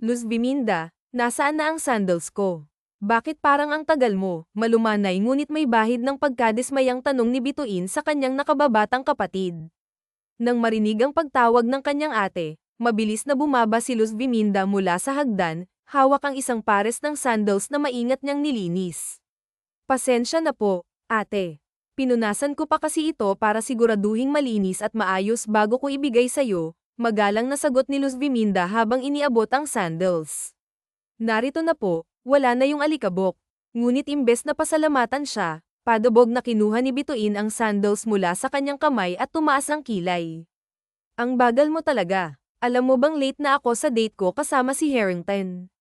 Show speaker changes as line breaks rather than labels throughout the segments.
Luz Biminda, nasaan na ang sandals ko? Bakit parang ang tagal mo? Malumanay ngunit may bahid ng pagkadismayang tanong ni Bituin sa kanyang nakababatang kapatid. Nang marinig ang pagtawag ng kanyang ate, mabilis na bumaba si Luz Biminda mula sa hagdan, hawak ang isang pares ng sandals na maingat niyang nilinis. Pasensya na po, ate. Pinunasan ko pa kasi ito para siguraduhing malinis at maayos bago ko ibigay sa'yo, magalang na sagot ni Luz Biminda habang iniabot ang sandals. Narito na po, wala na yung alikabok. Ngunit imbes na pasalamatan siya, padabog na kinuha ni Bituin ang sandals mula sa kanyang kamay at tumaas ang kilay. Ang bagal mo talaga. Alam mo bang late na ako sa date ko kasama si Harrington?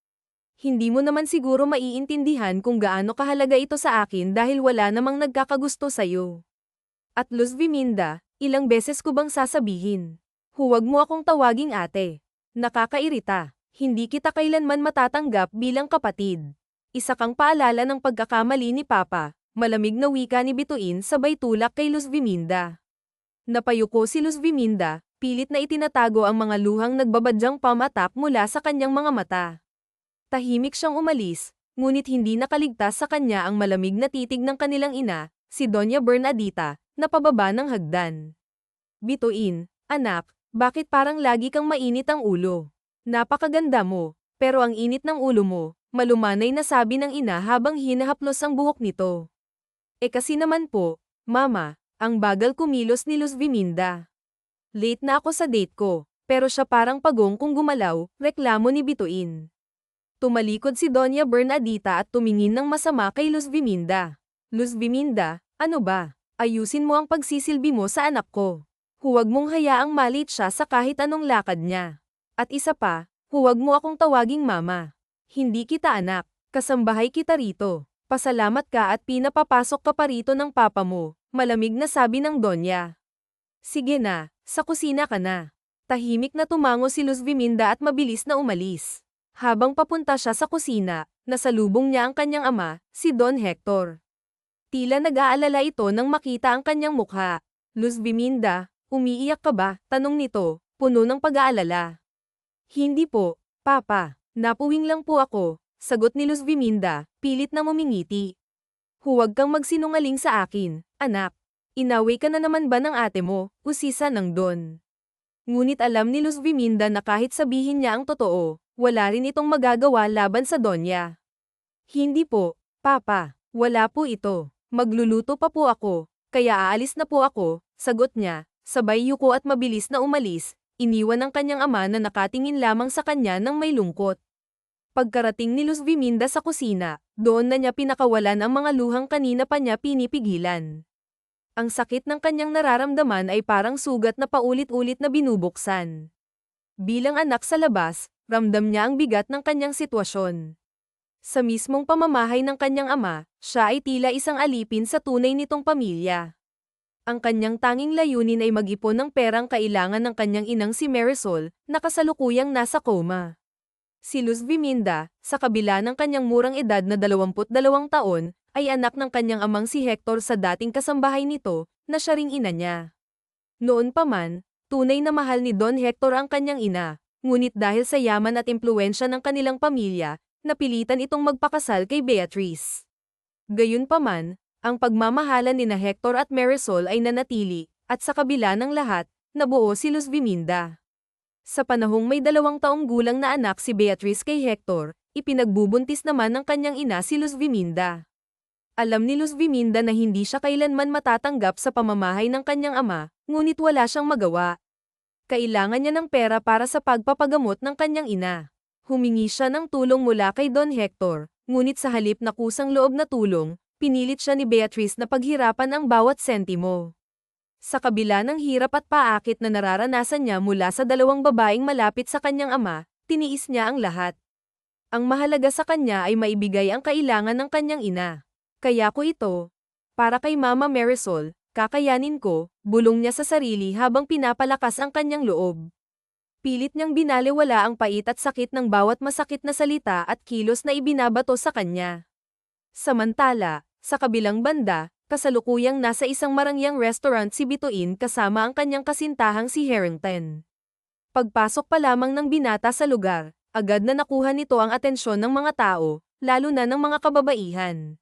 Hindi mo naman siguro maiintindihan kung gaano kahalaga ito sa akin dahil wala namang nagkakagusto sa'yo. At Luz Biminda, ilang beses ko bang sasabihin? Huwag mo akong tawaging ate. Nakakairita. Hindi kita kailanman matatanggap bilang kapatid. Isa kang paalala ng pagkakamali ni Papa, malamig na wika ni Bituin sabay tulak kay Luz Biminda. Napayuko si Luz Biminda, pilit na itinatago ang mga luhang nagbabadyang pamatap mula sa kanyang mga mata. Tahimik siyang umalis, ngunit hindi nakaligtas sa kanya ang malamig na titig ng kanilang ina, si Doña Bernadita, na pababa ng hagdan. Bituin, anak, bakit parang lagi kang mainit ang ulo? Napakaganda mo, pero ang init ng ulo mo, malumanay na sabi ng ina habang hinahaplos ang buhok nito. Kasi naman po, mama, ang bagal kumilos ni Luz Biminda. Late na ako sa date ko, pero siya parang pagong kung gumalaw, reklamo ni Bituin. Tumalikod si Doña Bernadita at tumingin ng masama kay Luz Biminda. Luz Biminda, ano ba? Ayusin mo ang pagsisilbi mo sa anak ko. Huwag mong hayaang malit siya sa kahit anong lakad niya. At isa pa, huwag mo akong tawaging mama. Hindi kita anak, kasambahay kita rito. Pasalamat ka at pinapapasok ka pa rito ng papa mo, malamig na sabi ng Donya. Sige na, sa kusina ka na. Tahimik na tumango si Luz Biminda at mabilis na umalis. Habang papunta siya sa kusina, nasalubong niya ang kanyang ama, si Don Hector. Tila nag-aalala ito nang makita ang kanyang mukha. Luz Biminda, umiiyak ka ba? Tanong nito, puno ng pag-aalala. Hindi po, Papa. Napuwing lang po ako, sagot ni Luz Biminda, pilit na ngumingiti. Huwag kang magsinungaling sa akin, anak. Inaway ka na naman ba ng ate mo? Usisa ng Don. Ngunit alam ni Luz Biminda na kahit sabihin niya ang totoo, wala rin itong magagawa laban sa Donya. Hindi po, Papa. Wala po ito. Magluluto pa po ako, kaya aalis na po ako, sagot niya, sabay yuko at mabilis na umalis, iniwan ng kanyang ama na nakatingin lamang sa kanya ng may lungkot. Pagkarating ni Luz Biminda sa kusina, doon na niya pinakawalan ang mga luhang kanina pa niya pinipigilan. Ang sakit ng kanyang nararamdaman ay parang sugat na paulit-ulit na binubuksan. Bilang anak sa labas, ramdam niya ang bigat ng kanyang sitwasyon. Sa mismong pamamahay ng kanyang ama, siya ay tila isang alipin sa tunay nitong pamilya. Ang kanyang tanging layunin ay mag-ipon ng perang kailangan ng kanyang inang si Marisol, na kasalukuyang nasa coma. Si Luz Biminda, sa kabila ng kanyang murang edad na 22 taon, ay anak ng kanyang amang si Hector sa dating kasambahay nito, na siya ring ina niya. Noon pa man, tunay na mahal ni Don Hector ang kanyang ina, ngunit dahil sa yaman at impluwensya ng kanilang pamilya, napilitan itong magpakasal kay Beatrice. Gayunpaman, ang pagmamahalan nina Hector at Marisol ay nanatili, at sa kabila ng lahat, nabuo si Luz Biminda. Sa panahong may 2 taong gulang na anak si Beatrice kay Hector, ipinagbubuntis naman ng kanyang ina si Luz Biminda. Alam ni Luz Biminda na hindi siya kailanman matatanggap sa pamamahay ng kanyang ama, ngunit wala siyang magawa. Kailangan niya ng pera para sa pagpapagamot ng kanyang ina. Humingi siya ng tulong mula kay Don Hector, ngunit sa halip na kusang loob na tulong, pinilit siya ni Beatrice na paghirapan ang bawat sentimo. Sa kabila ng hirap at paakit na nararanasan niya mula sa 2 babaeng malapit sa kanyang ama, tiniis niya ang lahat. Ang mahalaga sa kanya ay maibigay ang kailangan ng kanyang ina. Kaya ko ito. Para kay Mama Marisol, kakayanin ko, bulong niya sa sarili habang pinapalakas ang kanyang loob. Pilit niyang binaliwala ang pait at sakit ng bawat masakit na salita at kilos na ibinabato sa kanya. Samantala, sa kabilang banda, kasalukuyang nasa isang marangyang restaurant si Bituin kasama ang kanyang kasintahang si Harrington. Pagpasok pa lamang ng binata sa lugar, Agad na nakuha nito ang atensyon ng mga tao, lalo na ng mga kababaihan.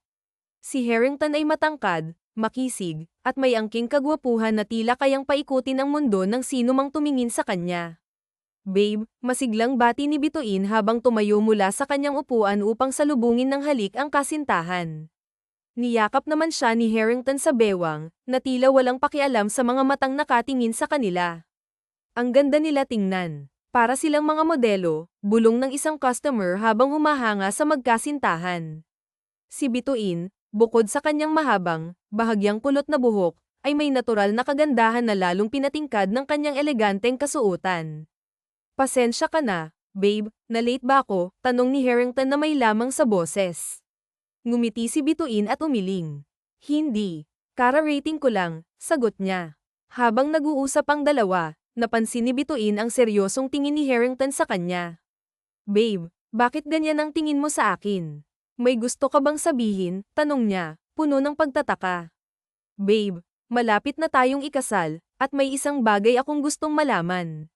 Si Harrington ay matangkad, makisig, at may angking kagwapuhan na tila kayang paikutin ang mundo ng sino mang tumingin sa kanya. Babe, masiglang bati ni Bituin habang tumayo mula sa kanyang upuan upang salubungin ng halik ang kasintahan. Niyakap naman siya ni Harrington sa bewang, na tila walang pakialam sa mga matang nakatingin sa kanila. Ang ganda nila tingnan. Para silang mga modelo, bulong ng isang customer habang humahanga sa magkasintahan. Si Bituin, bukod sa kanyang mahabang, bahagyang kulot na buhok, ay may natural na kagandahan na lalong pinatingkad ng kanyang eleganteng kasuotan. Pasensya ka na, babe, na late ba ako? Tanong ni Harrington na may lamang sa boses. Ngumiti si Bituin at umiling. Hindi. Kara-rating ko lang, sagot niya. Habang nag-uusap ang dalawa, napansin ni Bituin ang seryosong tingin ni Harrington sa kanya. Babe, bakit ganyan ang tingin mo sa akin? May gusto ka bang sabihin? Tanong niya, puno ng pagtataka. Babe, malapit na tayong ikasal, at may isang bagay akong gustong malaman.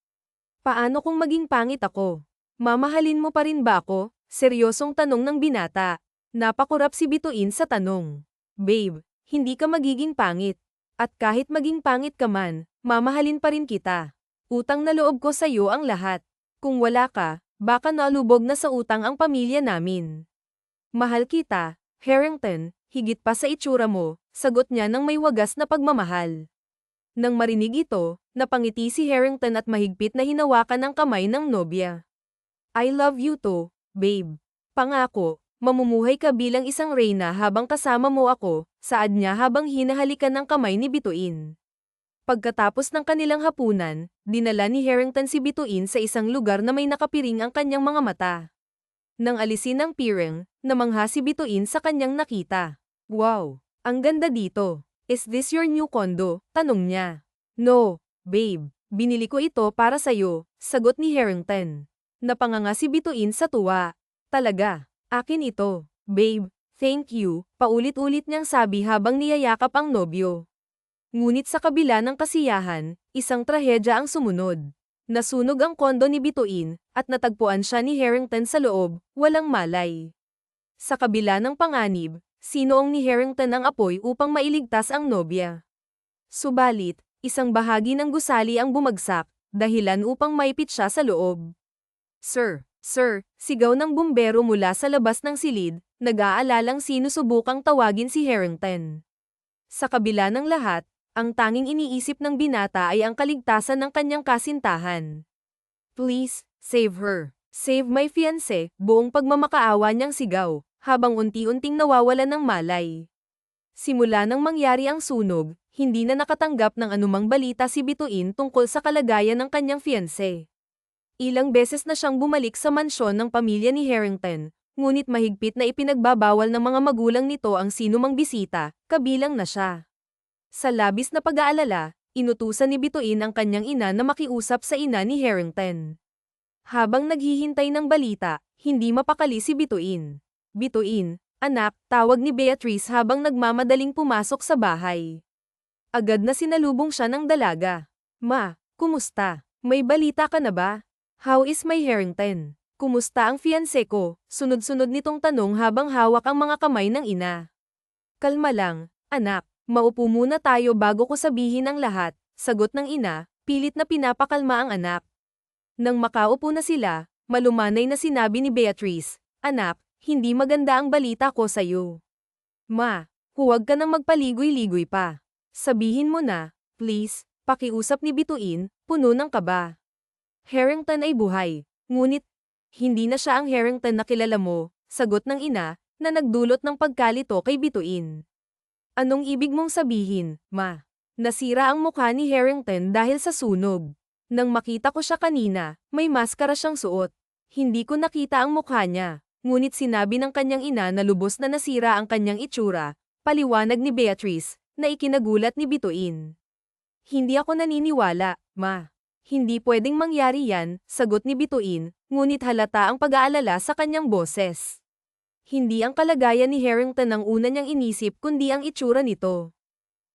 Paano kung maging pangit ako? Mamahalin mo pa rin ba ako? Seryosong tanong ng binata. Napakurap si Bituin sa tanong. Babe, hindi ka magiging pangit. At kahit maging pangit ka man, mamahalin pa rin kita. Utang na loob ko sa iyo ang lahat. Kung wala ka, baka nalubog na sa utang ang pamilya namin. Mahal kita, Harrington, higit pa sa itsura mo, sagot niya ng may wagas na pagmamahal. Nang marinig ito, napangiti si Harrington at mahigpit na hinawakan ang kamay ng nobya. I love you too, babe. Pangako, mamumuhay ka bilang isang reyna habang kasama mo ako, saad niya habang hinahalikan ng kamay ni Bituin. Pagkatapos ng kanilang hapunan, dinala ni Harrington si Bituin sa isang lugar na may nakapiring ang kanyang mga mata. Nang alisin ang piring, namangha si Bituin sa kanyang nakita. Wow, ang ganda dito. Is this your new condo? Tanong niya. No, babe. Binili ko ito para sa'yo, sagot ni Harrington. Napanganga si Bituin sa tuwa. Talaga, akin ito. Babe, thank you, paulit-ulit niyang sabi habang niyayakap ang nobyo. Ngunit sa kabila ng kasiyahan, isang trahedya ang sumunod. Nasunog ang kondo ni Bituin, at natagpuan siya ni Harrington sa loob, walang malay. Sa kabila ng panganib, sinuong ni Harrington ang apoy upang mailigtas ang nobya. Subalit, isang bahagi ng gusali ang bumagsak, dahilan upang maipit siya sa loob. Sir, sigaw ng bumbero mula sa labas ng silid, nag-aalalang sinusubukang tawagin si Harrington. Sa kabila ng lahat, ang tanging iniisip ng binata ay ang kaligtasan ng kanyang kasintahan. Please, save her. Save my fiancé, buong pagmamakaawa niyang sigaw, habang unti-unting nawawalan ng malay. Simula nang mangyari ang sunog, hindi na nakatanggap ng anumang balita si Bituin tungkol sa kalagayan ng kanyang fiancé. Ilang beses na siyang bumalik sa mansyon ng pamilya ni Harrington, ngunit mahigpit na ipinagbabawal ng mga magulang nito ang sinumang bisita, kabilang na siya. Sa labis na pag-aalala, inutusan ni Bituin ang kanyang ina na makiusap sa ina ni Harrington. Habang naghihintay ng balita, hindi mapakali si Bituin. Bituin, anak, tawag ni Beatrice habang nagmamadaling pumasok sa bahay. Agad na sinalubong siya ng dalaga. Ma, kumusta? May balita ka na ba? How is my Harrington? Kumusta ang fiancé ko? Sunod-sunod nitong tanong habang hawak ang mga kamay ng ina. Kalma lang, anak. Maupo muna tayo bago ko sabihin ang lahat, sagot ng ina, pilit na pinapakalma ang anak. Nang makaupo na sila, malumanay na sinabi ni Beatrice, anak, hindi maganda ang balita ko sa'yo. Ma, huwag ka nang magpaligoy-ligoy pa. Sabihin mo na, please, pakiusap ni Bituin, puno ng kaba. Harrington ay buhay, ngunit, hindi na siya ang Harrington na kilala mo, sagot ng ina, na nagdulot ng pagkalito kay Bituin. Anong ibig mong sabihin, ma? Nasira ang mukha ni Harrington dahil sa sunog. Nang makita ko siya kanina, may maskara siyang suot. Hindi ko nakita ang mukha niya, ngunit sinabi ng kanyang ina na lubos na nasira ang kanyang itsura, paliwanag ni Beatrice, na ikinagulat ni Bituin. Hindi ako naniniwala, ma. Hindi pwedeng mangyari yan, sagot ni Bituin, ngunit halata ang pag-aalala sa kanyang boses. Hindi ang kalagayan ni Harrington ang una niyang inisip kundi ang itsura nito.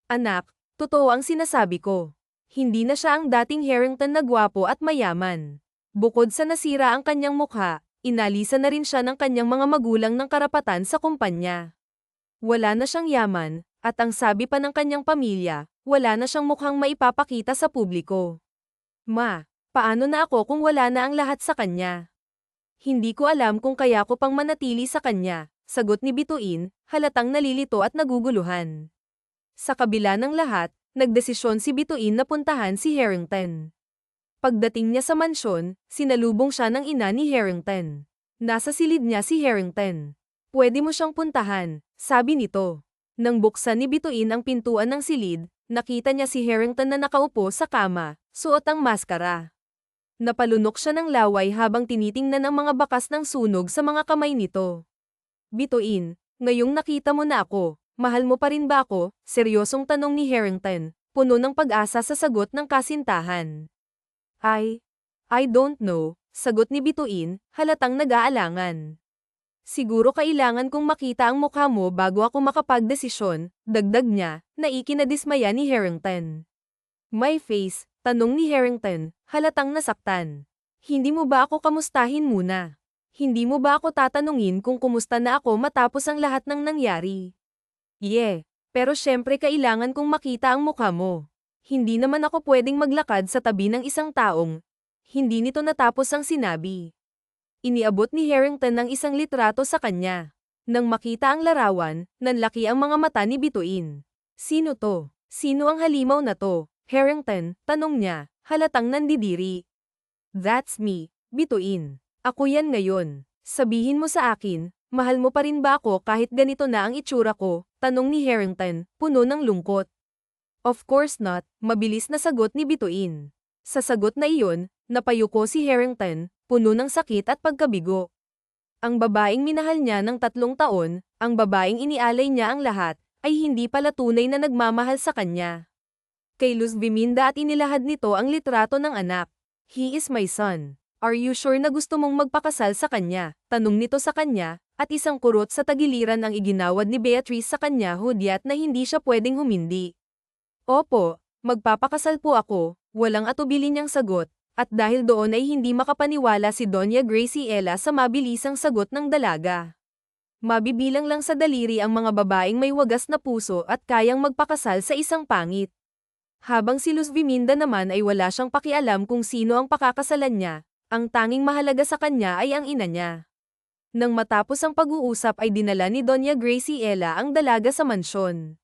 Anak, totoo ang sinasabi ko. Hindi na siya ang dating Harrington na gwapo at mayaman. Bukod sa nasira ang kanyang mukha, inalisa na rin siya ng kanyang mga magulang ng karapatan sa kumpanya. Wala na siyang yaman, at ang sabi pa ng kanyang pamilya, wala na siyang mukhang maipapakita sa publiko. Ma, paano na ako kung wala na ang lahat sa kanya? Hindi ko alam kung kaya ko pang manatili sa kanya, sagot ni Bituin, halatang nalilito at naguguluhan. Sa kabila ng lahat, nagdesisyon si Bituin na puntahan si Harrington. Pagdating niya sa mansyon, sinalubong siya ng ina ni Harrington. Nasa silid niya si Harrington. Pwede mo siyang puntahan, sabi nito. Nang buksan ni Bituin ang pintuan ng silid, nakita niya si Harrington na nakaupo sa kama, suot ang maskara. Napalunok siya ng laway habang tinitingnan ang mga bakas ng sunog sa mga kamay nito. Bituin, ngayong nakita mo na ako, mahal mo pa rin ba ako? Seryosong tanong ni Harrington, puno ng pag-asa sa sagot ng kasintahan. I don't know, sagot ni Bituin, halatang nag-aalangan. Siguro kailangan kong makita ang mukha mo bago ako makapagdesisyon, dagdag niya, na ikinadismaya ni Harrington. My face, tanong ni Harrington, halatang nasaktan. Hindi mo ba ako kamustahin muna? Hindi mo ba ako tatanungin kung kumusta na ako matapos ang lahat ng nangyari? Yeah, pero syempre kailangan kong makita ang mukha mo. Hindi naman ako pwedeng maglakad sa tabi ng isang taong. Hindi nito natapos ang sinabi. Iniabot ni Harrington ng isang litrato sa kanya. Nang makita ang larawan, nanlaki ang mga mata ni Bituin. Sino to? Sino ang halimaw na to? Harrington, tanong niya, halatang nandidiri. That's me, Bituin. Ako yan ngayon. Sabihin mo sa akin, mahal mo pa rin ba ako kahit ganito na ang itsura ko? Tanong ni Harrington, puno ng lungkot. Of course not, mabilis na sagot ni Bituin. Sa sagot na iyon, napayuko si Harrington, puno ng sakit at pagkabigo. Ang babaeng minahal niya ng 3 taon, ang babaeng inialay niya ang lahat, ay hindi pala tunay na nagmamahal sa kanya. Kay Luz Biminda at inilahad nito ang litrato ng anak. He is my son. Are you sure na gusto mong magpakasal sa kanya? Tanong nito sa kanya, at isang kurot sa tagiliran ang iginawad ni Beatrice sa kanya hudyat na hindi siya pwedeng humindi. Opo, magpapakasal po ako, walang atubili niyang sagot, at dahil doon ay hindi makapaniwala si Doña Graciela sa mabilisang sagot ng dalaga. Mabibilang lang sa daliri ang mga babaeng may wagas na puso at kayang magpakasal sa isang pangit. Habang si Luz Biminda naman ay wala siyang pakialam kung sino ang pakakasalan niya, ang tanging mahalaga sa kanya ay ang ina niya. Nang matapos ang pag-uusap ay dinala ni Doña Graciela ang dalaga sa mansyon.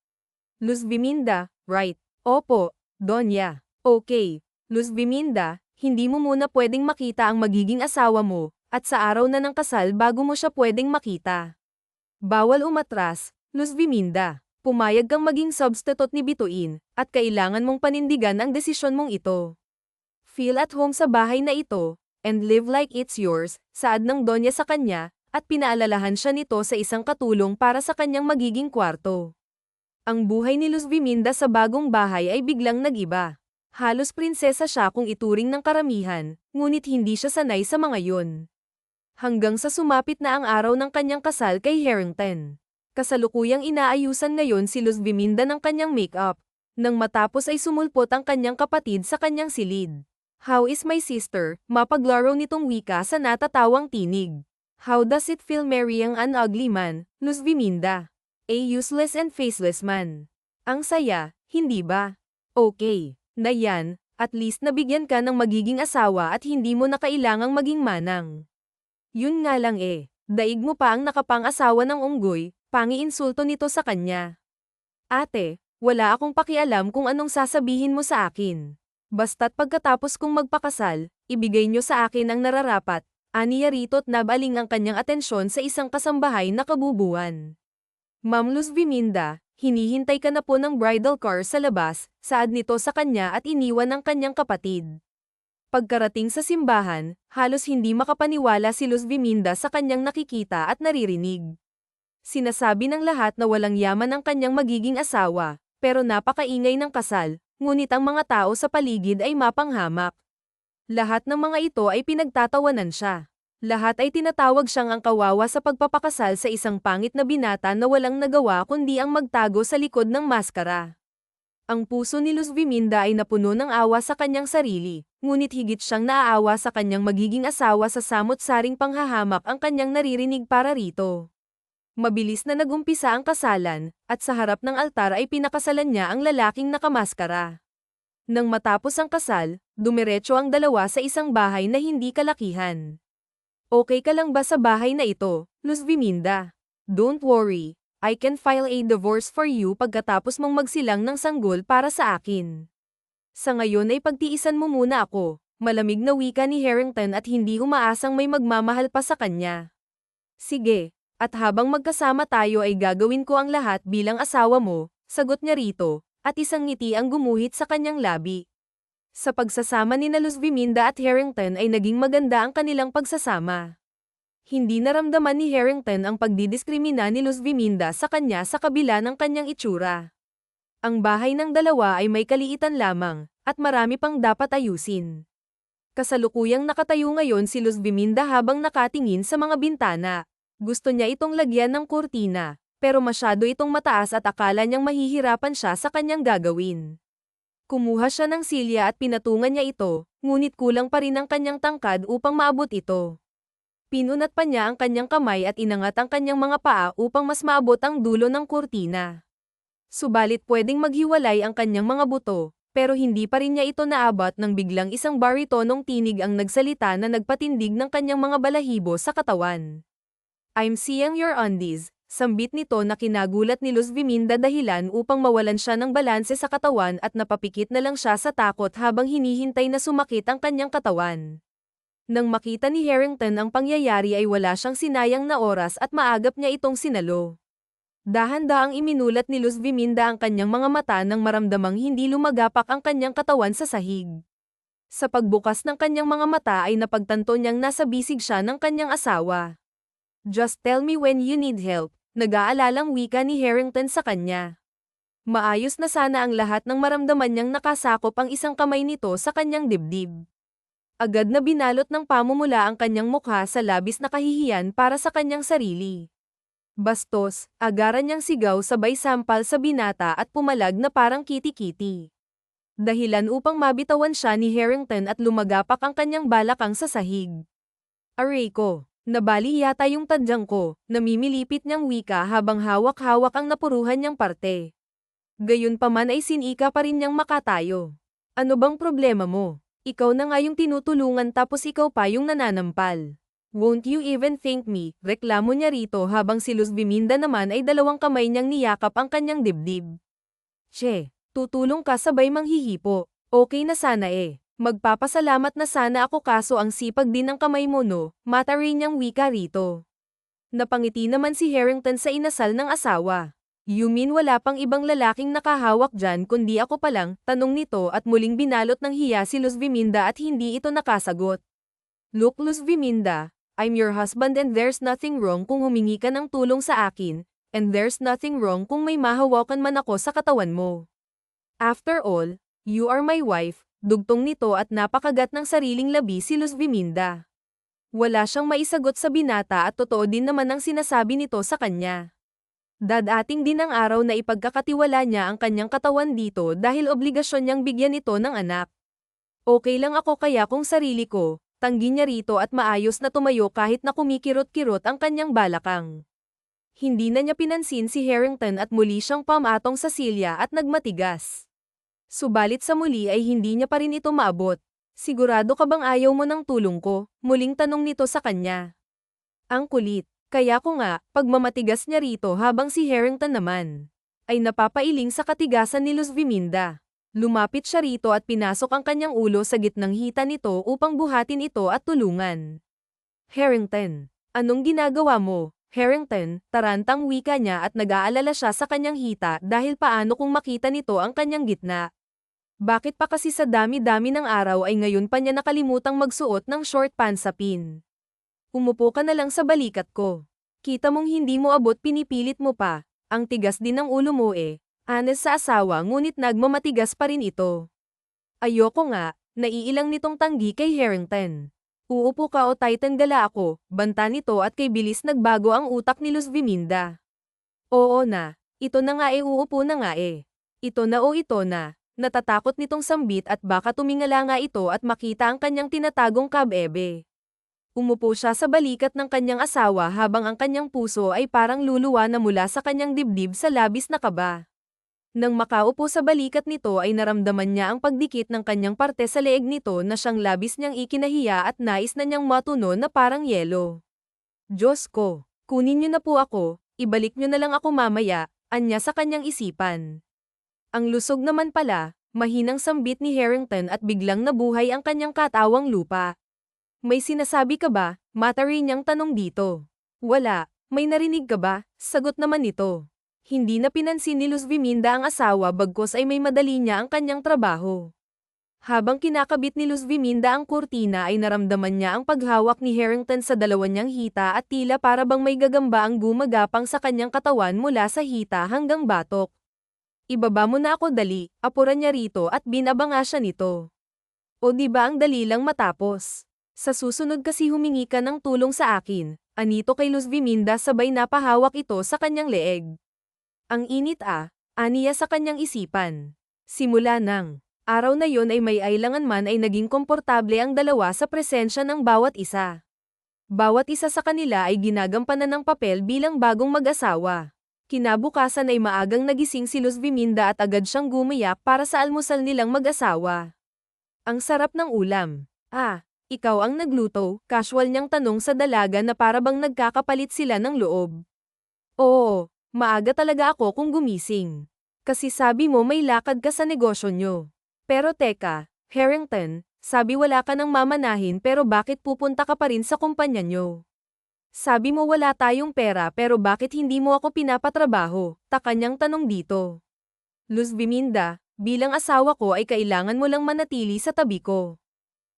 Luz Biminda, right? Opo, Doña. Okay, Luz Biminda, hindi mo muna pwedeng makita ang magiging asawa mo, at sa araw na ng kasal bago mo siya pwedeng makita. Bawal umatras, Luz Biminda. Pumayag kang maging substitute ni Bituin, at kailangan mong panindigan ang desisyon mong ito. Feel at home sa bahay na ito, and live like it's yours, saad ng Donya sa kanya, at pinaalalahan siya nito sa isang katulong para sa kanyang magiging kwarto. Ang buhay ni Luz Biminda sa bagong bahay ay biglang nag-iba. Halos prinsesa siya kung ituring ng karamihan, ngunit hindi siya sanay sa mga yun. Hanggang sa sumapit na ang araw ng kanyang kasal kay Harrington. Kasalukuyang inaayusan ngayon si Luz Biminda ng kanyang make-up. Nang matapos ay sumulpot ang kanyang kapatid sa kanyang silid. How is my sister? Mapaglaro nitong wika sa natatawang tinig. How does it feel marrying an ugly man, Luz Biminda? A useless and faceless man. Ang saya, hindi ba? Okay, na yan, at least nabigyan ka ng magiging asawa at hindi mo na kailangang maging manang. Yun nga lang daig mo pa ang nakapang-asawa ng unggoy. Pangi-insulto nito sa kanya. Ate, wala akong pakialam kung anong sasabihin mo sa akin. Basta't pagkatapos kong magpakasal, ibigay nyo sa akin ang nararapat, aniya rito't nabaling ang kanyang atensyon sa isang kasambahay na kabubuan. Ma'am Luz Biminda, hinihintay ka na po ng bridal car sa labas, saad nito sa kanya at iniwan ang kanyang kapatid. Pagkarating sa simbahan, halos hindi makapaniwala si Luz Biminda sa kanyang nakikita at naririnig. Sinasabi ng lahat na walang yaman ang kanyang magiging asawa, pero napakaingay ng kasal, ngunit ang mga tao sa paligid ay mapanghamak. Lahat ng mga ito ay pinagtatawanan siya. Lahat ay tinatawag siyang ang kawawa sa pagpapakasal sa isang pangit na binata na walang nagawa kundi ang magtago sa likod ng maskara. Ang puso ni Luz Viminda ay napuno ng awa sa kanyang sarili, ngunit higit siyang naaawa sa kanyang magiging asawa sa samot-saring panghahamak ang kanyang naririnig para rito. Mabilis na nagumpisa ang kasalan, at sa harap ng altar ay pinakasalan niya ang lalaking nakamaskara. Nang matapos ang kasal, dumiretso ang dalawa sa isang bahay na hindi kalakihan. Okay ka lang ba sa bahay na ito, Luz Viminda? Don't worry. I can file a divorce for you pagkatapos mong magsilang ng sanggol para sa akin. Sa ngayon ay pagtiisan mo muna ako, malamig na wika ni Harrington at hindi umaasang may magmamahal pa sa kanya. Sige, at habang magkasama tayo ay gagawin ko ang lahat bilang asawa mo, sagot niya rito, at isang ngiti ang gumuhit sa kanyang labi. Sa pagsasama ni Luz Viminda at Harrington ay naging maganda ang kanilang pagsasama. Hindi naramdaman ni Harrington ang pagdidiskrimina ni Luz Viminda sa kanya sa kabila ng kanyang itsura. Ang bahay ng dalawa ay may kaliitan lamang, at marami pang dapat ayusin. Kasalukuyang nakatayo ngayon si Luz Viminda habang nakatingin sa mga bintana. Gusto niya itong lagyan ng kurtina, pero masyado itong mataas at akala niyang mahihirapan siya sa kanyang gagawin. Kumuha siya ng silya at pinatungan niya ito, ngunit kulang pa rin ang kanyang tangkad upang maabot ito. Pinunat pa niya ang kanyang kamay at inangat ang kanyang mga paa upang mas maabot ang dulo ng kurtina. Subalit pwedeng maghiwalay ang kanyang mga buto, pero hindi pa rin niya ito naabot nang biglang isang baritonong tinig ang nagsalita na nagpatindig ng kanyang mga balahibo sa katawan. I'm seeing your undies, sambit nito na kinagulat ni Luz Viminda dahilan upang mawalan siya ng balanse sa katawan at napapikit na lang siya sa takot habang hinihintay na sumakit ang kanyang katawan. Nang makita ni Harrington ang pangyayari ay wala siyang sinayang na oras at maagap niya itong sinalo. Dahan-daang iminulat ni Luz Viminda ang kanyang mga mata nang maramdamang hindi lumagapak ang kanyang katawan sa sahig. Sa pagbukas ng kanyang mga mata ay napagtanto niyang nasa bisig siya ng kanyang asawa. Just tell me when you need help, nag-aalalang wika ni Harrington sa kanya. Maayos na sana ang lahat nang maramdaman niyang nakasakop ang isang kamay nito sa kanyang dibdib. Agad na binalot ng pamumula ang kanyang mukha sa labis na kahihiyan para sa kanyang sarili. Bastos, agaran niyang sigaw sabay sampal sa binata at pumalag na parang kiti-kiti. Dahilan upang mabitawan siya ni Harrington at lumagapak ang kanyang balakang sa sahig. Aray ko, nabali yata yung tadyang ko, namimilipit niyang wika habang hawak-hawak ang napuruhan niyang parte. Gayunpaman ay sinika pa rin niyang makatayo. Ano bang problema mo? Ikaw na nga yung tinutulungan tapos ikaw pa yung nananampal. Won't you even thank me? Reklamo niya rito habang si Luz Viminda naman ay dalawang kamay niyang niyakap ang kanyang dibdib. Che, tutulong ka sabay manghihipo. Okay na sana eh. Magpapasalamat na sana ako kaso ang sipag din ng kamay mo no, mata rin niyang wika rito. Napangiti naman si Harrington sa inasal ng asawa. You mean wala pang ibang lalaking nakahawak dyan kundi ako pa lang, tanong nito at muling binalot ng hiya si Luz Viminda at hindi ito nakasagot. Look Luz Viminda, I'm your husband and there's nothing wrong kung humingi ka ng tulong sa akin, and there's nothing wrong kung may mahawakan man ako sa katawan mo. After all, you are my wife, dugtong nito at napakagat ng sariling labi si Luz Viminda. Wala siyang maisagot sa binata at totoo din naman ang sinasabi nito sa kanya. Dadating din ang araw na ipagkakatiwala niya ang kanyang katawan dito dahil obligasyon niyang bigyan ito ng anak. Okay lang ako kaya kung sarili ko, tanggi niya rito at maayos na tumayo kahit na kumikirot-kirot ang kanyang balakang. Hindi na niya pinansin si Harrington at muli siyang pamatong sa silya at nagmatigas. Subalit sa muli ay hindi niya pa rin ito maabot. Sigurado ka bang ayaw mo ng tulong ko? Muling tanong nito sa kanya. Ang kulit. Kaya ko nga, pagmamatigas niya rito habang si Harrington naman ay napapailing sa katigasan ni Luz Viminda. Lumapit siya rito at pinasok ang kanyang ulo sa gitnang hita nito upang buhatin ito at tulungan. Harrington, anong ginagawa mo? Harrington, tarantang wika niya at nag-aalala siya sa kanyang hita dahil paano kung makita nito ang kanyang gitna. Bakit pa kasi sa dami-dami ng araw ay ngayon pa niya nakalimutang magsuot ng short pants sa pin? Umupo ka na lang sa balikat ko. Kita mong hindi mo abot pinipilit mo pa. Ang tigas din ng ulo mo eh. Honest sa asawa ngunit nagmamatigas pa rin ito. Ayoko nga, naiilang nitong tanggi kay Harrington. Uupo ka o titan gala ako, banta nito at kay bilis nagbago ang utak ni Luz Viminda. Oo na, ito na nga uupo na nga eh. Ito na o ito na. Natatakot nitong sambit at baka tumingala nga ito at makita ang kanyang tinatagong kabebe. Umupo siya sa balikat ng kanyang asawa habang ang kanyang puso ay parang luluwa na mula sa kanyang dibdib sa labis na kaba. Nang makaupo sa balikat nito ay naramdaman niya ang pagdikit ng kanyang parte sa leeg nito na siyang labis niyang ikinahiya at nais na niyang matuno na parang yelo. Diyos ko, kunin niyo na po ako, ibalik niyo na lang ako mamaya, anya sa kanyang isipan. Ang lusog naman pala, mahinang sambit ni Harrington at biglang nabuhay ang kanyang katawang lupa. May sinasabi ka ba? Matari niyang tanong dito. Wala, may narinig ka ba? Sagot naman nito. Hindi na pinansin ni Luz Viminda ang asawa bagkos ay may madali niya ang kanyang trabaho. Habang kinakabit ni Luz Viminda ang kurtina ay naramdaman niya ang paghawak ni Harrington sa dalawa niyang hita at tila para bang may gagamba ang gumagapang sa kanyang katawan mula sa hita hanggang batok. Ibaba mo na ako dali, apuran niya rito at binabanga siya nito. O di ba ang dali lang matapos? Sa susunod kasi humingi ka ng tulong sa akin, anito kay Luz Viminda sabay napahawak ito sa kanyang leeg. Ang init aniya sa kanyang isipan. Simula nang araw na yon ay may ailangan man ay naging komportable ang dalawa sa presensya ng bawat isa. Bawat isa sa kanila ay ginagampanan ng papel bilang bagong mag-asawa. Kinabukasan ay maagang nagising si Luz Viminda at agad siyang gumayak para sa almusal nilang mag-asawa. Ang sarap ng ulam. Ikaw ang nagluto, casual niyang tanong sa dalaga na para bang nagkakapalit sila ng loob. Oo, maaga talaga ako kung gumising. Kasi sabi mo may lakad ka sa negosyo nyo. Pero teka, Harrington, sabi wala ka nang mamanahin pero bakit pupunta ka pa rin sa kumpanya nyo? Sabi mo wala tayong pera pero bakit hindi mo ako pinapatrabaho? Taka niyang tanong dito. Luz Viminda, bilang asawa ko ay kailangan mo lang manatili sa tabi ko.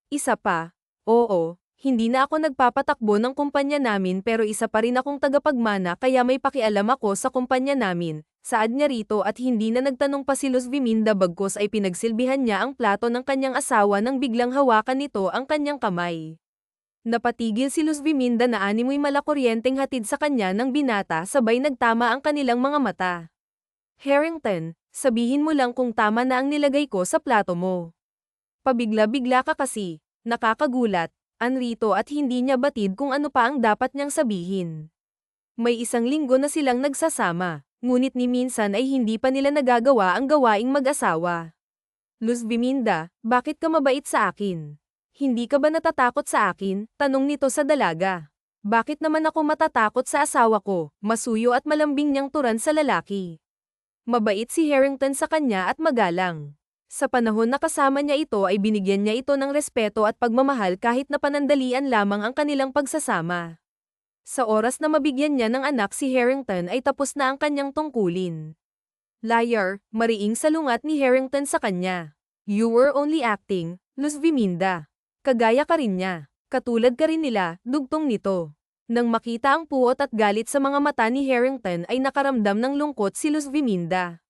Isa pa. Oo, hindi na ako nagpapatakbo ng kumpanya namin pero isa pa rin akong tagapagmana kaya may pakialam ako sa kumpanya namin, saad niya rito at hindi na nagtanong pa si Luz Viminda bagkos ay pinagsilbihan niya ang plato ng kanyang asawa nang biglang hawakan nito ang kanyang kamay. Napatigil si Luz Viminda na animoy malakuryenteng hatid sa kanya ng binata sabay nagtama ang kanilang mga mata. Harrington, sabihin mo lang kung tama na ang nilagay ko sa plato mo. Pabigla-bigla ka kasi. Nakakagulat, anrito at hindi niya batid kung ano pa ang dapat niyang sabihin. May isang linggo na silang nagsasama, ngunit ni minsan ay hindi pa nila nagagawa ang gawaing mag-asawa. Luz Viminda, bakit ka mabait sa akin? Hindi ka ba natatakot sa akin? Tanong nito sa dalaga. Bakit naman ako matatakot sa asawa ko? Masuyo at malambing niyang turan sa lalaki. Mabait si Harrington sa kanya at magalang. Sa panahon na kasama niya ito ay binigyan niya ito ng respeto at pagmamahal kahit na panandalian lamang ang kanilang pagsasama. Sa oras na mabigyan niya ng anak si Harrington ay tapos na ang kanyang tungkulin. Liar, mariing salungat ni Harrington sa kanya. You were only acting, Luz Viminda. Kagaya ka rin niya. Katulad ka rin nila, dugtong nito. Nang makita ang puot at galit sa mga mata ni Harrington ay nakaramdam ng lungkot si Luz Viminda.